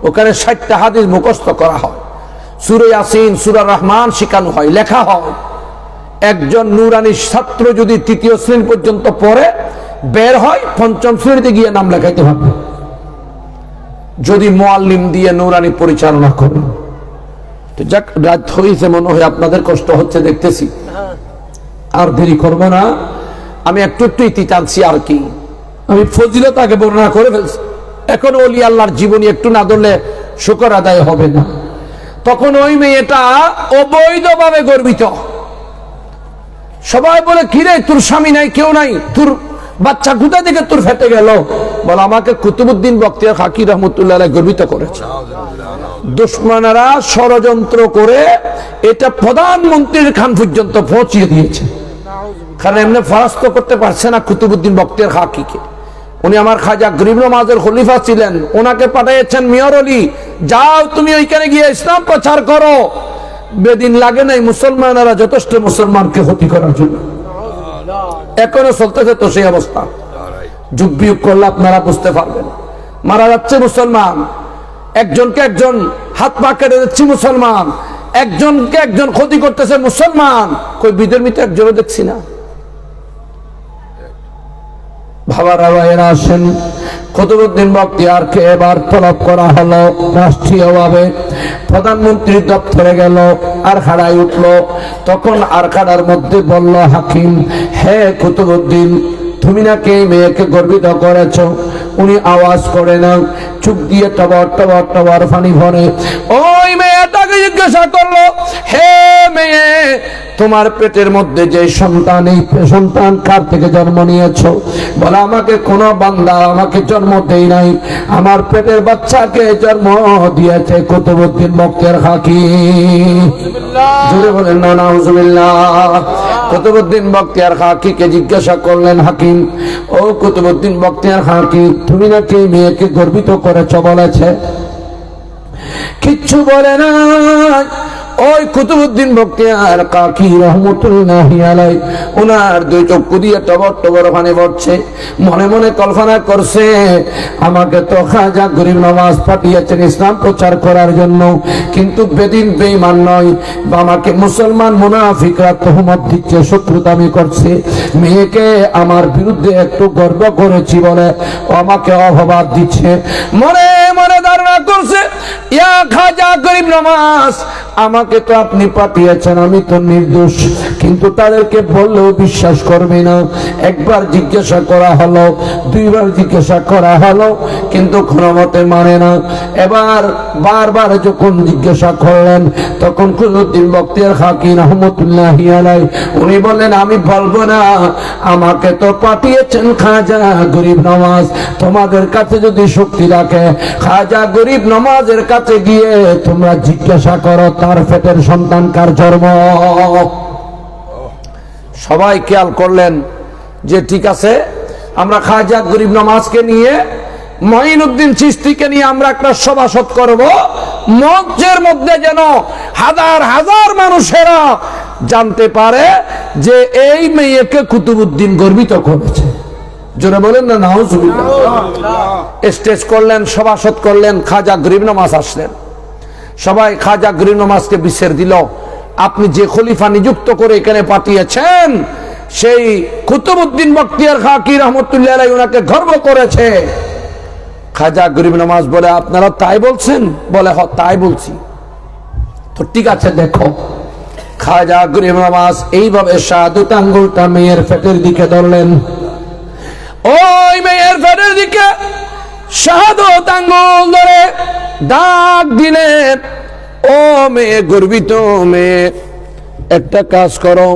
ওখানে 60টা হাদিস মুখস্থ করা হয়, সূরা ইয়াসিন, সূরা রহমান শেখানো হয়, লেখা হয়। একজন নুরানি ছাত্র যদি 3য় শ্রেণী পর্যন্ত পড়ে, বের হয় 5ম শ্রেণীতে গিয়ে নাম লেখাইতে হবে, যদি মুআল্লিম দিয়ে নুরানি পরিচালনা করেন। তো যাক, রাত হয়েছে মনে হয়, আপনাদের কষ্ট হচ্ছে দেখতেছি, আর দেরি করবো না। আমি একটু ইতি টানছি আর কি, আমি ফজিলত আগে বর্ণনা করে ফেলছি। এখন ওলি আল্লাহর জীবনী একটু না ধরলে শুকর আদায় হবে না। তখন ওই মেয়েটা অবৈধভাবে গর্বিত, সবাই বলে কিরে তোর স্বামী নাই, কেউ নাই, তোর বাচ্চা কোথা থেকে তোর ফেটে গেল? বল আমাকে কুতুবউদ্দিন বখতিয়ার খাকি রহমতুল্লাহ আলাইহি গর্বিত করেছে। দুশমনেরা ষড়যন্ত্র করে এটা প্রধানমন্ত্রীর খান পর্যন্ত পৌঁছিয়ে দিয়েছে, কারণ এমনি ফরাস্ত করতে পারছে না কুতুবউদ্দিন বখতিয়ার খাকিকে। উনি আমার খাজা গরিব নওয়াজের খলিফা ছিলেন, ওনাকে পাঠিয়েছেন মিয়ারলি, যাও তুমি ওইখানে গিয়ে ইসলাম প্রচার করো। বেদিন লাগে নাই মুসলমানেরা যথেষ্ট মুসলমানকে ক্ষতি করার জন্য, এখনো চলতেছে তো সেই অবস্থা। যুগ বিয়োগ করলে আপনারা বুঝতে পারবেন। মারা যাচ্ছে মুসলমান, একজনকে একজন হাত পা কেটে দিচ্ছে মুসলমান, একজনকে একজন ক্ষতি করতেছে মুসলমান, কই বিধর্মী তো একজনও দেখছি না। ভাবারা ভাইয়েরা আসেন, কুতুবউদ্দিন বখতিয়ারকে এবার তলব করা হলো রাষ্ট্রীয়ভাবে, প্রধানমন্ত্রী দপ্তরে গেল, আর খাড়ায় উঠলো। তখন আর খাড়ার মধ্যে বলল হাকিম, হে কুতুবউদ্দিন, তুমি নাকি এই মেয়েকে গর্বিত করেছ। উনি আওয়াজ করে না, চুপ দিয়ে টবর টবর টবর পানি ভরে। ওই মেয়েটাকে জিজ্ঞাসা করলো, হে মেয়ে, তোমার পেটের মধ্যে যে সন্তান, এই সন্তান কার থেকে জন্ম নিয়েছো? বলে, আমাকে কোনো বান্দা আমাকে জন্ম দেই নাই, আমার পেটের বাচ্চাকে জন্ম দিয়েছে কুতুবউদ্দিন বখতিয়ার হাকিম। জোরে বলেন না নাউজুবিল্লাহ। কুতুবউদ্দিন বখতিয়ার হাকিমকে জিজ্ঞাসা করলেন হাকিম, ও কুতুবউদ্দিন বখতিয়ার হাকিম, তুমি নাকি মেয়েকে গর্বিত করেছ বলেছে? কিচ্ছু বলে না। ওই কুতুবউদ্দিন বখতিয়ার কাকি রহমতুল্লাহি আলাইহি ওনার দুই চক্ষু দিয়ে টবর টবর পানি পড়ছে। মনে মনে কল্পনা করছে, আমাকে তো খাজা গরিব নওয়াজ পাঠিয়েছেন ইসলাম প্রচার করার জন্য, কিন্তু বেদিন বেঈমান নয়, আমাকে মুসলমান মুনাফিকরা তহমত দিচ্ছে, শত্রুতামি করছে। মেয়েকে আমার বিরুদ্ধে একটু গর্ব করেছি বলে আমাকে অপবাদ দিচ্ছে। মনে মনে ধারণা করছে, ইয়া খাজা গরিব নওয়াজ, আমাকে তো আপনি পাঠিয়েছেন, আমি তো নির্দোষ। কিন্তু তাদেরকে বললেও বিশ্বাস করবে না। একবার জিজ্ঞাসা করা হলো, দুইবার জিজ্ঞাসা করা হলো, কিন্তু কোনো মতে মানে না। এবার বারবার যখন জিজ্ঞাসা করলেন, তখন কুতুবউদ্দিন বখতিয়ার হাকিম রহমতুল্লাহি আলাইহি উনি বললেন, আমি বলবো না, আমাকে তো পাঠিয়েছেন খাজা গরিব নওয়াজ। তোমাদের কাছে যদি শক্তি রাখে, খাজা গরিব নওয়াজের কাছে গিয়ে তোমরা জিজ্ঞাসা করো তার পেটের সন্তান কার জন্ম। সবাই খেয়াল করলেন যে ঠিক আছে, আমরা খাজা গরিব নওয়াজকে নিয়ে, মঈনুদ্দিন চিশতিকে নিয়ে আমরা একটা সভাসদ করব, মঞ্চের মধ্যে যেন হাজার হাজার মানুষেরা জানতে পারে যে এই মেয়েকে কুতুবউদ্দিন গর্বিত করেছে। জোরে বলেন না নাউজুবিল্লাহ। স্টেজ করলেন, সভাসদ করলেন, খাজা গরিব নওয়াজ আসলেন। সবাই খাজা গরিব নওয়াজকে বিচার দিল, আপনি যে খলিফা নিযুক্ত করে এখানে পাঠিয়েছেন, সেই কুতুবউদ্দিন বখতিয়ার হাকিম রহমতুল্লাহি আলাইহি ওনাকে গর্ব করেছে। খাজা গরিব নওয়াজ বলে, আপনারা তাই বলছেন? বলে, হ তাই বলছি। তো ঠিক আছে, দেখো। খাজা গরিব নওয়াজ এইভাবে শাহাদত আঙ্গুলটা মেয়ের পেটের দিকে ধরলেন। ওই মেয়ের পেটের দিকে শাহাদত আঙ্গুল ধরে ডাক দিলেন, ও মেয়ে, গর্বিত মেয়ে, একটা কাজ করো,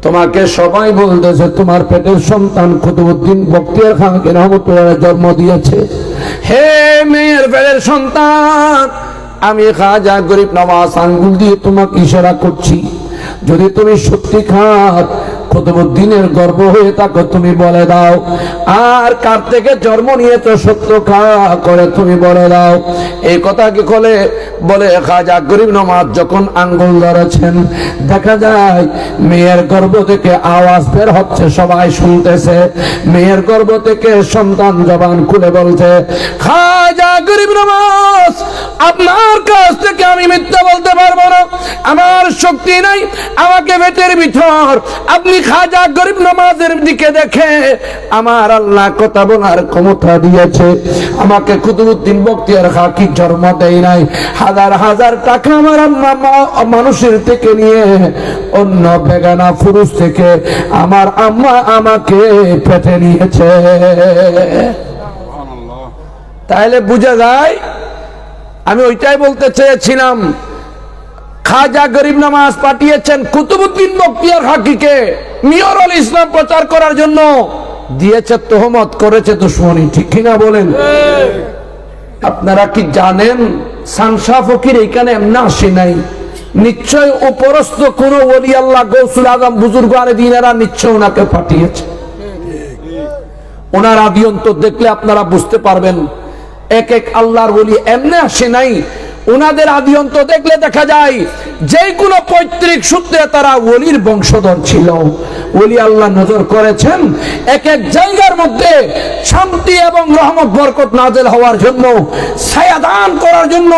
তোমাকে সবাই বলতেছে তোমার পেটের সন্তান কুতুবউদ্দিন বখতিয়ার খানকে রহমতুল্লাহ জন্ম দিয়েছে। হে মেয়ের পেটের সন্তান, আমি খাজা গরিব নওয়াজ আঙ্গুল দিয়ে তোমাকে ইশারা করছি, যদি তুমি সত্যিকার কুতুবউদ্দিনের গর্ব হয়ে থাকো তুমি বলে দাও, আর কার থেকে জন্ম নিয়েছো সত্য করে তুমি বলে দাও। এই কথা কি বলে খাজা গরিব নওয়াজ যখন আঙ্গুল ধরেছেন, দেখা যায় মেয়ের গর্ভ থেকে আওয়াজ বের হচ্ছে, সবাই শুনতেছে। মেয়ের গর্ভ থেকে সন্তান জবান খুলে বলছে, খাজা গরিব নওয়াজ, আপনার কাছ থেকে আমি মিথ্যা বলতে পারবো না, আমার শক্তি নাই, আমাকে পেটের ভিতর আপনি খাজা গরিব নওয়াজের দিকে দেখে আমার আল্লাহ কথা বলার ক্ষমতা দিয়েছে। আমাকে কুতুবউদ্দিন বখতিয়ার হাকিম জন্ম দেয় নাই, হাজার হাজার টাকা আমার আম্মা মানুষের থেকে নিয়ে, অন্য বেগানা পুরুষ থেকে আমার আম্মা আমাকে পেটে নিয়েছে। তাহলে বুঝা যায়, আমি ওইটাই বলতে চেয়েছিলাম, খাজা গরিব নওয়াজ পাঠিয়েছেন কুতুবউদ্দিন বখতিয়ার হাকিকে মিয়রুল ইসলাম প্রচার করার জন্য, দিয়েছে তহমত, করেছে দুশমনী। ঠিক কিনা বলেন? আপনারা কি জানেন শানশাহ ফকির এখানে এমনি আসে নাই, নিশ্চয় উপরস্থ কোন ওলি আল্লাহ গৌসুল আজম বুজুর্গ আনে দিনেরা নিশ্চয় ওনাকে পাঠিয়েছে। ওনার আদি অন্তর দেখলে আপনারা বুঝতে পারবেন, এক এক আল্লাহর ওলি এমনি আসে নাই, ওনাদের আদি অন্ত দেখলে দেখা যায় যে কোনো পৈতৃক সূত্রে তারা ওলির বংশধর ছিল। ওলি আল্লাহ নজর করেছেন এক এক জায়গার মধ্যে শান্তি এবং রহমত বরকত নাযিল হওয়ার জন্য, ছায়া দান করার জন্য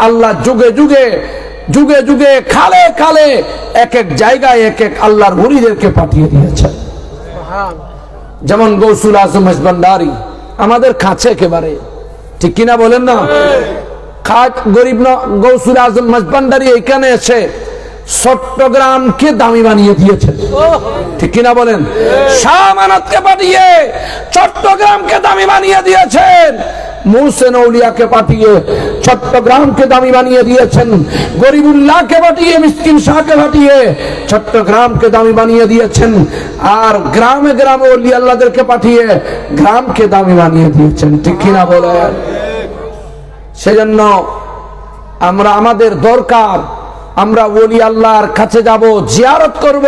আল্লাহ যুগে যুগে যুগে যুগে খালে খালে এক এক জায়গায় এক এক আল্লাহর ওলিদেরকে পাঠিয়ে দিয়েছেন। যেমন গৌসুল আজম মাঝবান্ডারি আমাদের কাছে একেবারে, ঠিক কিনা বলেন না? গরিব গৌসুল আজম মাঝবান্ডারি এখানে এসে চট্টগ্রামকে দামি বানিয়ে দিয়েছেন, ঠিক কিনা বলেন? শাহ আমানতকে পাঠিয়ে চট্টগ্রামকে দামি বানিয়ে দিয়েছেন। মুহসিন আউলিয়াকে পাঠিয়ে চট্টগ্রামকে দামি বানিয়ে দিয়েছেন। গরিবুল্লাহকে পাঠিয়ে, মিসকিন শাহকে পাঠিয়ে চট্টগ্রামকে দামি বানিয়ে দিয়েছেন। আর গ্রামে গ্রামে ওলি আল্লাহদেরকে পাঠিয়ে গ্রামকে দামি বানিয়ে দিয়েছেন, ঠিক কিনা বলেন? সেজন্য আমাদের দরকার আমরা ওলি আল্লাহর কাছে যাব, জিয়ারত করব,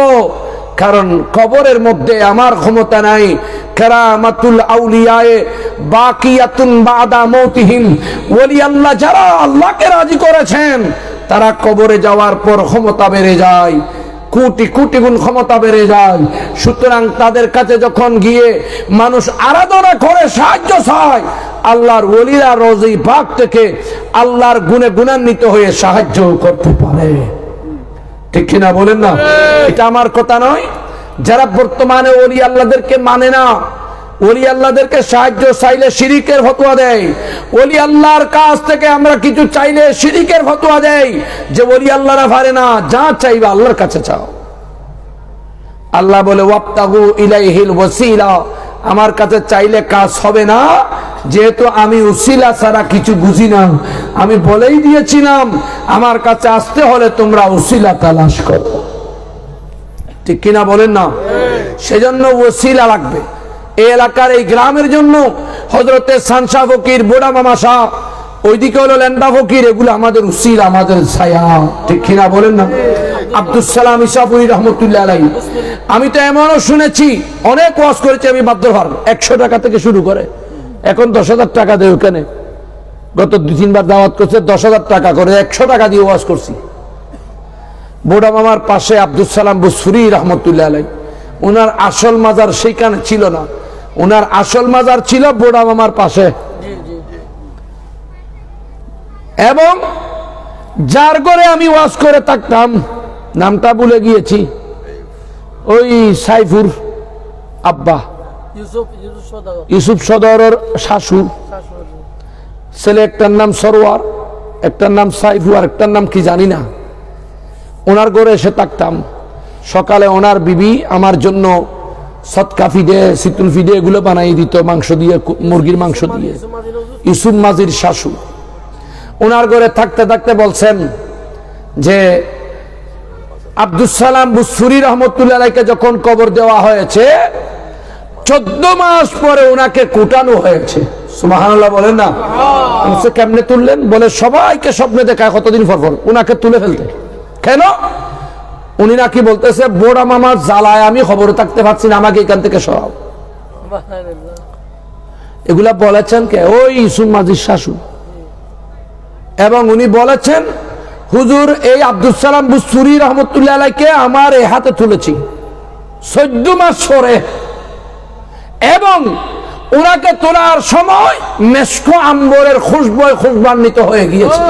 কারণ কবরের মধ্যে আমার ক্ষমতা নাই। কারামাতুল আউলিয়ায়ে বাকিয়াতুন বাদা মৌতিহিম, ওলি আল্লাহ যারা আল্লাহকে রাজি করেছেন তারা কবরে যাওয়ার পর ক্ষমতা বেড়ে যায়, কোটি কোটি গুণ ক্ষমতা বেড়ে যায়। সুতরাং তাদের কাছে যখন গিয়ে মানুষ আরাধনা করে, সাহায্য চায়, আল্লাহর ওলিরা রোজি পাক থেকে আল্লাহর গুণে গুণান্বিত হয়ে সাহায্য করতে পারে, ঠিক কিনা বলেন না? এটা আমার কথা নয়। যারা বর্তমানে ওলি আল্লাহদেরকে মানে না, ওলি আল্লাহদেরকে সাহায্য চাইলে শিরিকের ফতোয়া দেয়, ওলি আল্লাহর কাছ থেকে আমরা কিছু চাইলে শিরিকের ফতোয়া দেয়, যে ওলি আল্লাহরা পারে না, যা চাইবে আল্লাহর কাছে চাও। আল্লাহ বলে ওয়াবতাগু ইলাইহিল ওয়াসিলা, আমার কাছে চাইলে কাজ হবে না, যেহেতু আমি উসিলা ছাড়া কিছু বুঝি না। আমি বলেই দিয়েছিলাম আমার কাছে আসতে হলে তোমরা উসিলা তালাশ করো, ঠিক কিনা বলেন না? সেজন্য ওসিলা লাগবে। এই এলাকার এই গ্রামের জন্য হযরতে সানশা ফকির, বোড়া মামা শাহ, ওইদিকে হলো লেন্ডা ফকির, এগুলো আমাদের উসিলা, আমাদের ছায়া, ঠিক কিনা বলেন না? আব্দুস সালাম ইসাপুরি রহমতুল্লাহ আলাইহি, আমি তো এমনও শুনেছি, অনেক ওয়াজ করেছি আমি বাদ্যভার, 100 টাকা থেকে শুরু করে এখন 10,000 টাকা দেয়। ওখানে গত 2-3 বার দাওয়াত করছে, 10,000 টাকা করে, 100 টাকা দিয়ে ওয়াজ করছি। বোড়া মামার পাশে আব্দুস সালাম বুসফুরি রহমতুল্লাহ আলাইহি, ওনার আসল মাজার সেইখানে ছিল না, ওনার আসল মাজার ছিল বোড়া মামার পাশে। এবং যার করে আমি ওয়াজ করে থাকতাম, নামটা ভুলে গিয়েছি, ওই সাইফুর আব্বা, ইউসুফ সদরের শাশুড় ছেলে, একটার নাম সরোয়ার, একটার নাম সাইফু, আর একটার নাম কি জানি না। ওনার ঘরে এসে থাকতাম। সকালে ওনার বিবি আমার জন্য সৎকা ফিডে, সিতুল ফিডে এগুলো বানাই দিত, মাংস দিয়ে, মুরগির মাংস দিয়ে। ইউসুফ মাজির শাশু ওনার ঘরে থাকতে থাকতে বলছেন যে আব্দুস সালাম বুসফুরি রহমতুল্লাহ আলাইহিকে যখন কবর দেওয়া হয়েছে 14 মাস পরে ওনাকে কুটানো হয়েছে। সুবহানাল্লাহ বলেন না? কেমনে তুললেন? বলে সবাইকে স্বপ্নে দেখায় কতদিন পর পর ওনাকে তুলে ফেলতে। কেন? উনি নাকি বলতেছে বোড়া মামার জ্বালায় আমি খবরে থাকতে পারছি না, আমাকে এখান থেকে সরাও। এগুলা বলেছেন কে? ওই ইউসুফ মাজির শাশু। এবং উনি বলেছেন হুজুর এই আব্দুস সালাম বুসফুরি রহমতুল্লাহ আলাইহিকে আমার এই হাতে তুলেছি 14 মাস পরে, এবং ওনাকে তোলার সময় মেশকো আম্বরের খুশবান্বিত হয়ে গিয়েছে।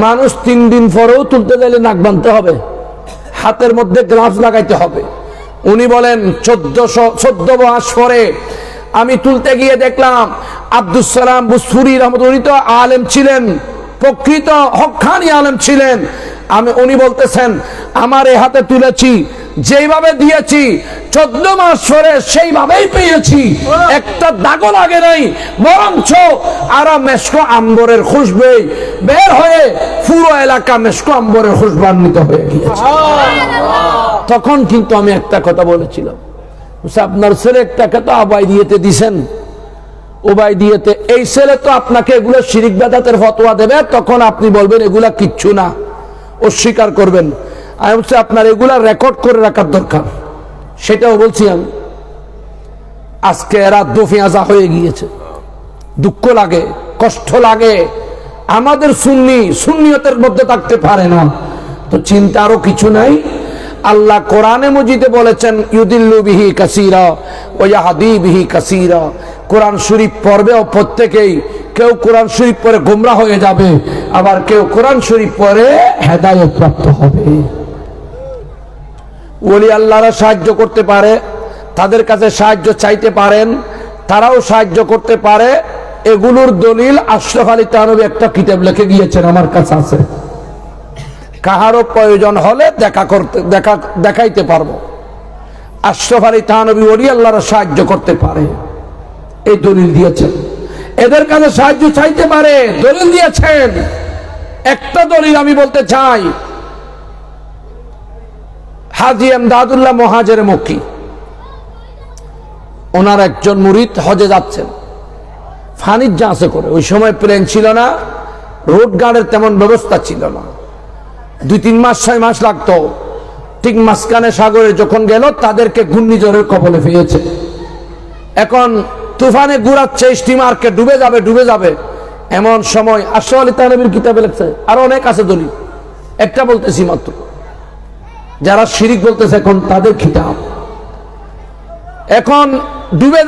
মানুষ 3 দিন পরেও তুলতে গেলে নাক বাঁধতে হবে, হাতের মধ্যে গ্লাভস লাগাইতে হবে। উনি বলেন 14 মাস পরে আমি তুলতে গিয়ে দেখলাম আব্দুস সালাম বুসফুরি রহমতুল্লাহ, উনি তো আলেম ছিলেন, প্রকৃত হক্কানি আলেম ছিলেন। উনি বলতেছেন আমার এই হাতে তুলেছি, যেইভাবে দিয়েছি 14 মাস পরে সেইভাবেই পেয়েছি, একটা দাগও লাগে নাই, বরঞ্চ আরো মেশকো আম্বরের খুশবে বের হয়ে পুরো এলাকা মেশকো আম্বরের খুশবান্বিত হয়ে গিয়েছে। তখন কিন্তু আমি একটা কথা বলেছিলাম, আপনার ছেলে একটাকে তো আবাই দিয়েতে দিছেন, ওবাই দিয়েতে, এই ছেলে তো আপনাকে এগুলো শিরিক বেদাতের ফতোয়া দেবে, তখন আপনি বলবেন এগুলা কিচ্ছু না, অস্বীকার করবেন। আমি বলছি আপনার এগুলা রেকর্ড করে রাখার দরকার, সেটাও বলছি আমি। আজকে এরা দোফিয়াজা হয়ে গিয়েছে, দুঃখ লাগে, কষ্ট লাগে। আমাদের সুন্নিয়তের মধ্যে থাকতে পারে না। তো চিন্তারও কিছু নাই। আল্লাহ কোরআনে মজিদে বলেছেন ইউদিল্লু বিহি কাসীরা ওয়া ইয়াহদি বিহি কাসীরা। কোরআন শরীফ পড়বেও প্রত্যেকেই, কেউ কোরআন শরীফ পড়ে গোমরা হয়ে যাবে, আবার কেউ কোরআন শরীফ পড়ে হেদায়েত প্রাপ্ত হবে। ওলি আল্লাহরা সাহায্য করতে পারে, তাদের কাছে সাহায্য চাইতে পারেন, তারাও সাহায্য করতে পারে। এগুলোর দলিল আশরাফ আলী থানভী একটা কিতাব লিখে গিয়েছেন, আমার কাছে আছে। কাহারও প্রয়োজন হলে দেখাইতে পারবো। আশরাফ আলী থানভী ওলি আল্লাহরা সাহায্য করতে পারে, এই দলিল দিয়েছেন। এদের কাছে সাহায্য চাইতে পারে, দলিল দিয়েছেন। একটা দলিল আমি বলতে চাই, হাজী এমদাদুল্লাহ মুহাজির মক্কি, ওনার একজন মুরিদ হজে যাচ্ছেন, ফানির জাহাজে করে। ওই সময় প্লেন ছিল না, রোড গার্ডের তেমন ব্যবস্থা ছিল না, 2-3 মাস 6 মাস লাগতো। ঠিক মাঝখানে সাগরে যখন গেল, তাদেরকে ঘূর্ণিঝড়ের কবলে ফেলেছে। এখন তুফানে ঘুরাচ্ছে, স্টিমারকে ডুবে যাবে। এমন সময় আশরাফ আলী থানভীর কিতাবে লেখছে, আরো অনেক আছে দলিল, একটা বলতেছি মাত্র। যারা শিরিক বলতেছে এখন তাদের কিতাব। এখন ডুবে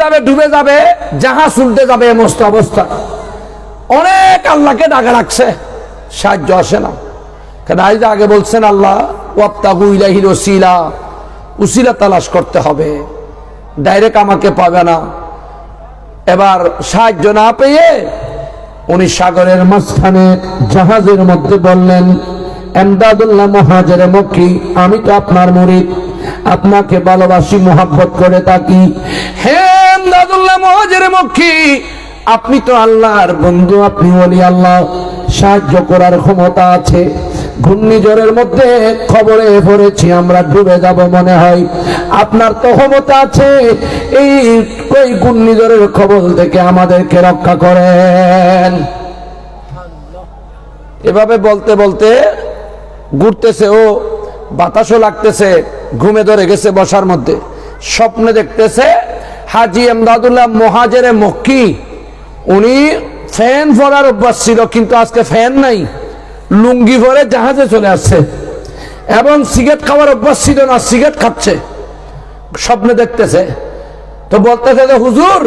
যাবে, জাহাজ উল্টে যাবে, মস্ত অবস্থা। অনেক আল্লাহকে ডাকা রাখছে, সাহায্য আসে না। কেন আগে বলছেন আল্লাহ ওয়াবতাগু ইলাইহিল ওসিলা, উসিলা তালাশ করতে হবে, ডাইরেক্ট আমাকে পাবে না। এবার সাহায্য না পেয়ে উনি সাগরের মাঝখানে জাহাজের মধ্যে বললেন, এমদাদুল্লাহ মুহাজির মক্কি, আমি তো আপনার মুরিদ, আপনাকে ভালোবাসি, মোহাব্বত করে থাকি। হে এমদাদুল্লাহ মুহাজির মক্কি, আপনি তো আল্লাহর বন্ধু, আপনি ওলি আল্লাহ, সাহায্য করার ক্ষমতা আছে। ঘূর্ণিঝড়ের মধ্যে খবরে পড়েছি আমরা ডুবে যাব মনে হয়, আপনার তো ক্ষমতা আছে, এই ঘূর্ণিঝড়ের খবর থেকে আমাদেরকে রক্ষা করেন। এভাবে বলতে বলতে ঘুরতেছে, ও বাতাসও লাগতেছে, ঘুমে ধরে গেছে বসার মধ্যে। স্বপ্নে দেখতেছে হাজী এমদাদুল্লাহ মুহাজির মক্কি, উনি ফ্যান পরার অভ্যাস ছিল, কিন্তু আজকে ফ্যান নাই, লুঙ্গি পরে জাহাজে চলে আসছে। এবং সিগারেট খাওয়ার অভ্যাস ছিল না, সিগারেট খাচ্ছে, স্বপ্নে দেখতেছে। তো বলতেছে যে হুজুর,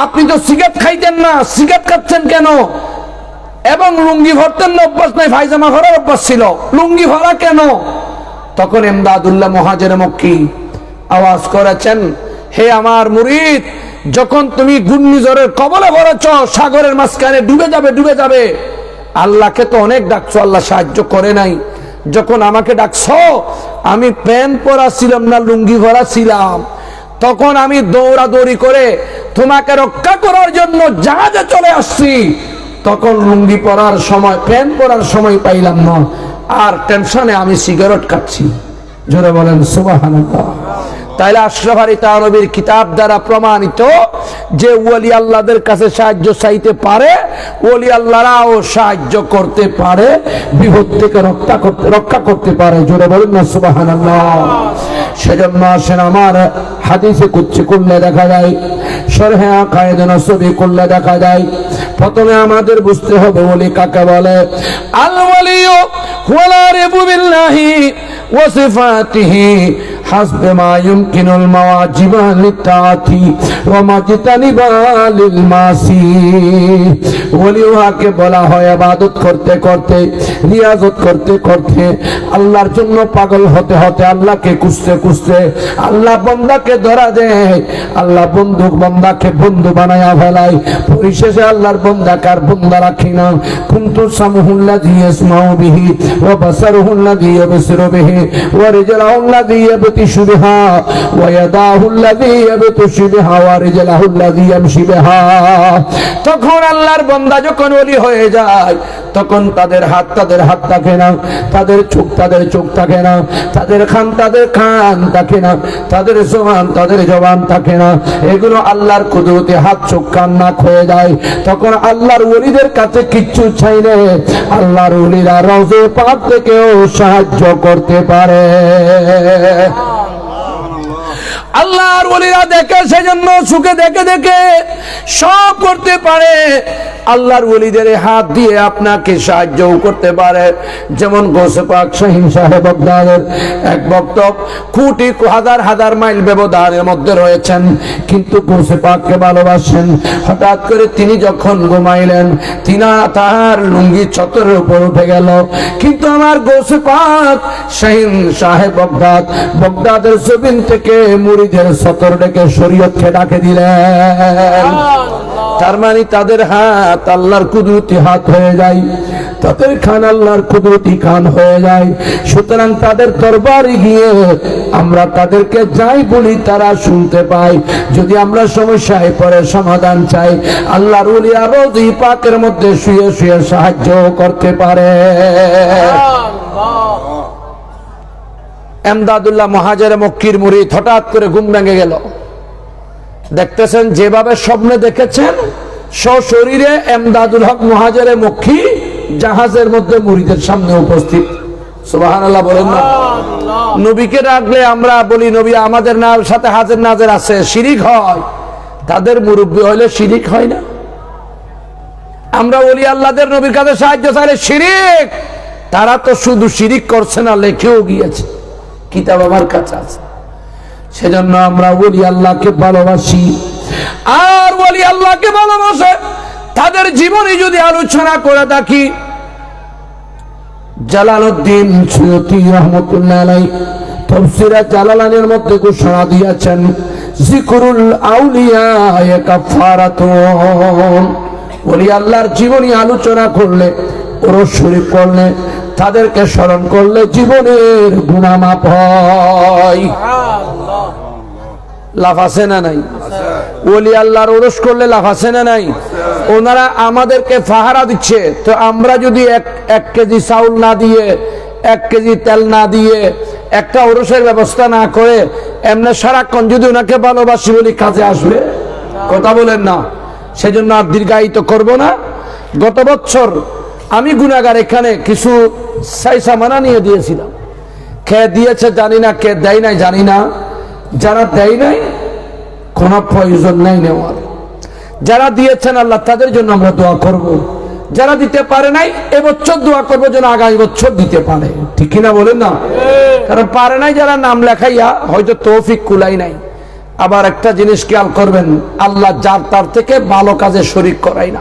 আপনি তো সিগারেট খাইতেন না, সিগারেট খাচ্ছেন কেন? এবং লুঙ্গি ভরতেন না, অভ্যাস নাই, পায়জামা ভরার অভ্যাস ছিল, লুঙ্গি ভরা কেন? তখন এমদাদুল্লাহ মুহাজির মক্কি আওয়াজ করেছেন, হে আমার মুরিদ, যখন তুমি ঘূর্ণিঝড়ের কবলে পড়েছ, সাগরের মাঝখানে ডুবে যাবে, আল্লাহকে তো অনেক ডাকছো, আল্লাহ সাহায্য করে নাই। যখন আমাকে ডাকছো, আমি প্যান্ট পরা ছিলাম না, লুঙ্গি ভরা ছিলাম, তখন আমি দৌড়াদৌড়ি করে তোমাকে রক্ষা করার জন্য জাহাজে চলে আসছি। তখন লুঙ্গি পরার সময়, প্যান্ট পরার সময় পাইলাম না, আর টেনশনে আমি সিগারেট খাচ্ছি। জোরে বলেন সুবহানাল্লাহ। তাইলে আশরাফ আলী থানভীর কিতাব দ্বারা প্রমাণিত যে ওলি আল্লাহদের কাছে সাহায্য চাইতে পারে, ওলি আল্লাহরাও সাহায্য করতে পারে, বিপদ থেকে রক্ষা করতে পারে। জোরে বলেন না সুবহানাল্লাহ। সেজন্য আসেন, আমার হাদিসে কুদসি করলে দেখা যায়, শরহে আকায়েদ নসবি করলে দেখা যায়, প্রথমে আমাদের বুঝতে হবে ওলি কাকে বলে। আল ওয়ালিয়ু হুয়াল আরিফু বিল্লাহি ওয়া সিফাতিহি হাসবে মা ইউমকিনুল মাওয়াজিবা লিতাআতি ওয়া মাজতানিবা লিল মাসি। ওলিকে বলা হয় ইবাদত করতে করতে, রিয়াজত করতে করতে, আল্লাহর জন্য পাগল হতে হতে, আল্লাহকে খুঁজতে আল্লাহ বান্দাকে ধরা দেয়, আল্লাহ বান্দাকে বন্ধু বানায়া ফেলায়। পরিশেষে আল্লাহর বান্দাকে আর বান্দা রাখি না। কুনতু সামহুল্লাযী ইয়াসমাউ বিহি ওয়া বাসারুহুল্লাযী ইয়াবসিরু বিহি ওয়া রিজলুহুল্লাযী ইয়াবতিশু বিহা ওয়া ইয়াদাহুল্লাযী ইয়াবতিশু বিহা ওয়া রিজলুহুল্লাযী ইয়ামশি বিহা। তখন আল্লাহর বান্দা যখন ওলি হয়ে যায়, তখন তাদের হাত থাকে না, তাদের চোখ থাকে না, তাদের কান থাকে না, তাদের জবান থাকে না। এগুলো আল্লাহর কুদরতে হাত চোখ কান নাক হয়ে যায়। তখন আল্লাহর ওলিদের কাছে কিচ্ছু চাইলে আল্লাহর ওলিরা রওজে পাক থেকেও সাহায্য করতে পারে। আল্লাহর ওলিরা দেখে, সেজন্য সুখে দেখে সব করতে পারে। আল্লাহর ওলিদের হাত দিয়ে আপনাকে সাহায্য করতে পারে। যেমন গৌসে পাক শাহীন সাহেব বাগদাদের এক ভক্ত কোটি হাজার হাজার মাইল ব্যবধানের মধ্যে রয়েছেন, কিন্তু গৌসে পাককে ভালোবাসেন। হঠাৎ করে তিনি যখন ঘুমাইলেন, তাহার লুঙ্গি ছতরের উপর উঠে গেল, কিন্তু আমার গৌসে পাক শাহীন সাহেব বাগদাদের জমিন থেকে মুরিদের ছতর ডেকে শরীয়তকে ডাকে দিলেন। তার মানে তাদের হাত আল্লাহর কুদরতি হাত হয়ে যায়, তাদের খান আল্লাহর কুদরতি খান হয়ে যায়। সুতরাং তাদের দরবারে গিয়ে আমরা তাদেরকে যাই বলি তারা শুনতে পাই। যদি আমরা সমস্যায় পড়ে সমাধান চাই, আল্লাহর ওলিরা রোজই পাকের মধ্যে শুয়ে শুয়ে সাহায্য করতে পারে। এমদাদুল্লাহ মুহাজিরে মক্কির মুরিদ হঠাৎ করে ঘুম ভেঙে গেল। দেখতেছেন যেভাবে স্বপ্নে দেখেছেন, সশরীরে এমদাদুল হক মুহাজিরে মক্কি জাহাজের মধ্যে মুরিদের সামনে উপস্থিত। সুবহানাল্লাহ বলেন না? নবীকে ডাকলে আমরা বলি নবী আমাদের সাথে হাজির নাজের আছে, শিরিক হয়। তাদের মুরব্বী হইলে শিরিক হয় না? আমরা বলি আল্লাহদের নবীর কাছে সাহায্য চাইলে শিরিক। তারা তো শুধু শিরিক করছে না, লেখেও গিয়েছে, কিতাব আমার কাছে আছে। সেজন্য আমরা বলি আল্লাহকে ভালোবাসি। আর বলি আল্লাহকে ভালোবাসে তাদের জীবনে যদি আলোচনা করে থাকি, জালালউদ্দিন সুয়ুতী রাহমাতুল্লাহ আলাইহি তাফসীরে জালালানের মধ্যে ঘোষণা দিয়েছেন, যিকরুল আউলিয়া কাফারাতুন। বলি আল্লাহর জীবনী আলোচনা করলে, ওরস শরীফ করলে, তাদেরকে স্মরণ করলে জীবনের গুনাহ মাফ হয়। লাভ আছে না নাই? ওলি আল্লাহর ওরস করলে লাভ আছে না নাই? ওনারা আমাদেরকে ফাহারা দিচ্ছে, তো আমরা যদি এক কেজি চাউল না দিয়ে, 1 কেজি তেল না দিয়ে, একটা ওরসের ব্যবস্থা না করে এমনি সারাক্ষণ যদি ওনাকে ভালোবাসি বলি, কাজে আসবে? কথা বলেন না? সেজন্য আর দীর্ঘায়িত করব না। গত বছর আমি গুনাহগার এখানে কিছু সাইসামানা নিয়ে দিয়েছিলাম। খেয়ে দিয়েছে জানি না, কে দেয় নাই জানি না। যারা দেয় নাই কোনো প্রয়োজন নাই নেওয়ার, যারা দিয়েছেন আল্লাহ তাদের জন্য আমরা দোয়া করব। যারা দিতে পারে নাই এবছর দোয়া করবো যেন আগামী বছর দিতে পারে। ঠিক কিনা বলেন না? কারণ পারে নাই যারা নাম লেখাইয়া হয়তো তৌফিক কুলাই নাই। আবার একটা জিনিস খেয়াল করবেন, আল্লাহ যার তার থেকে ভালো কাজে শরীক করাই না।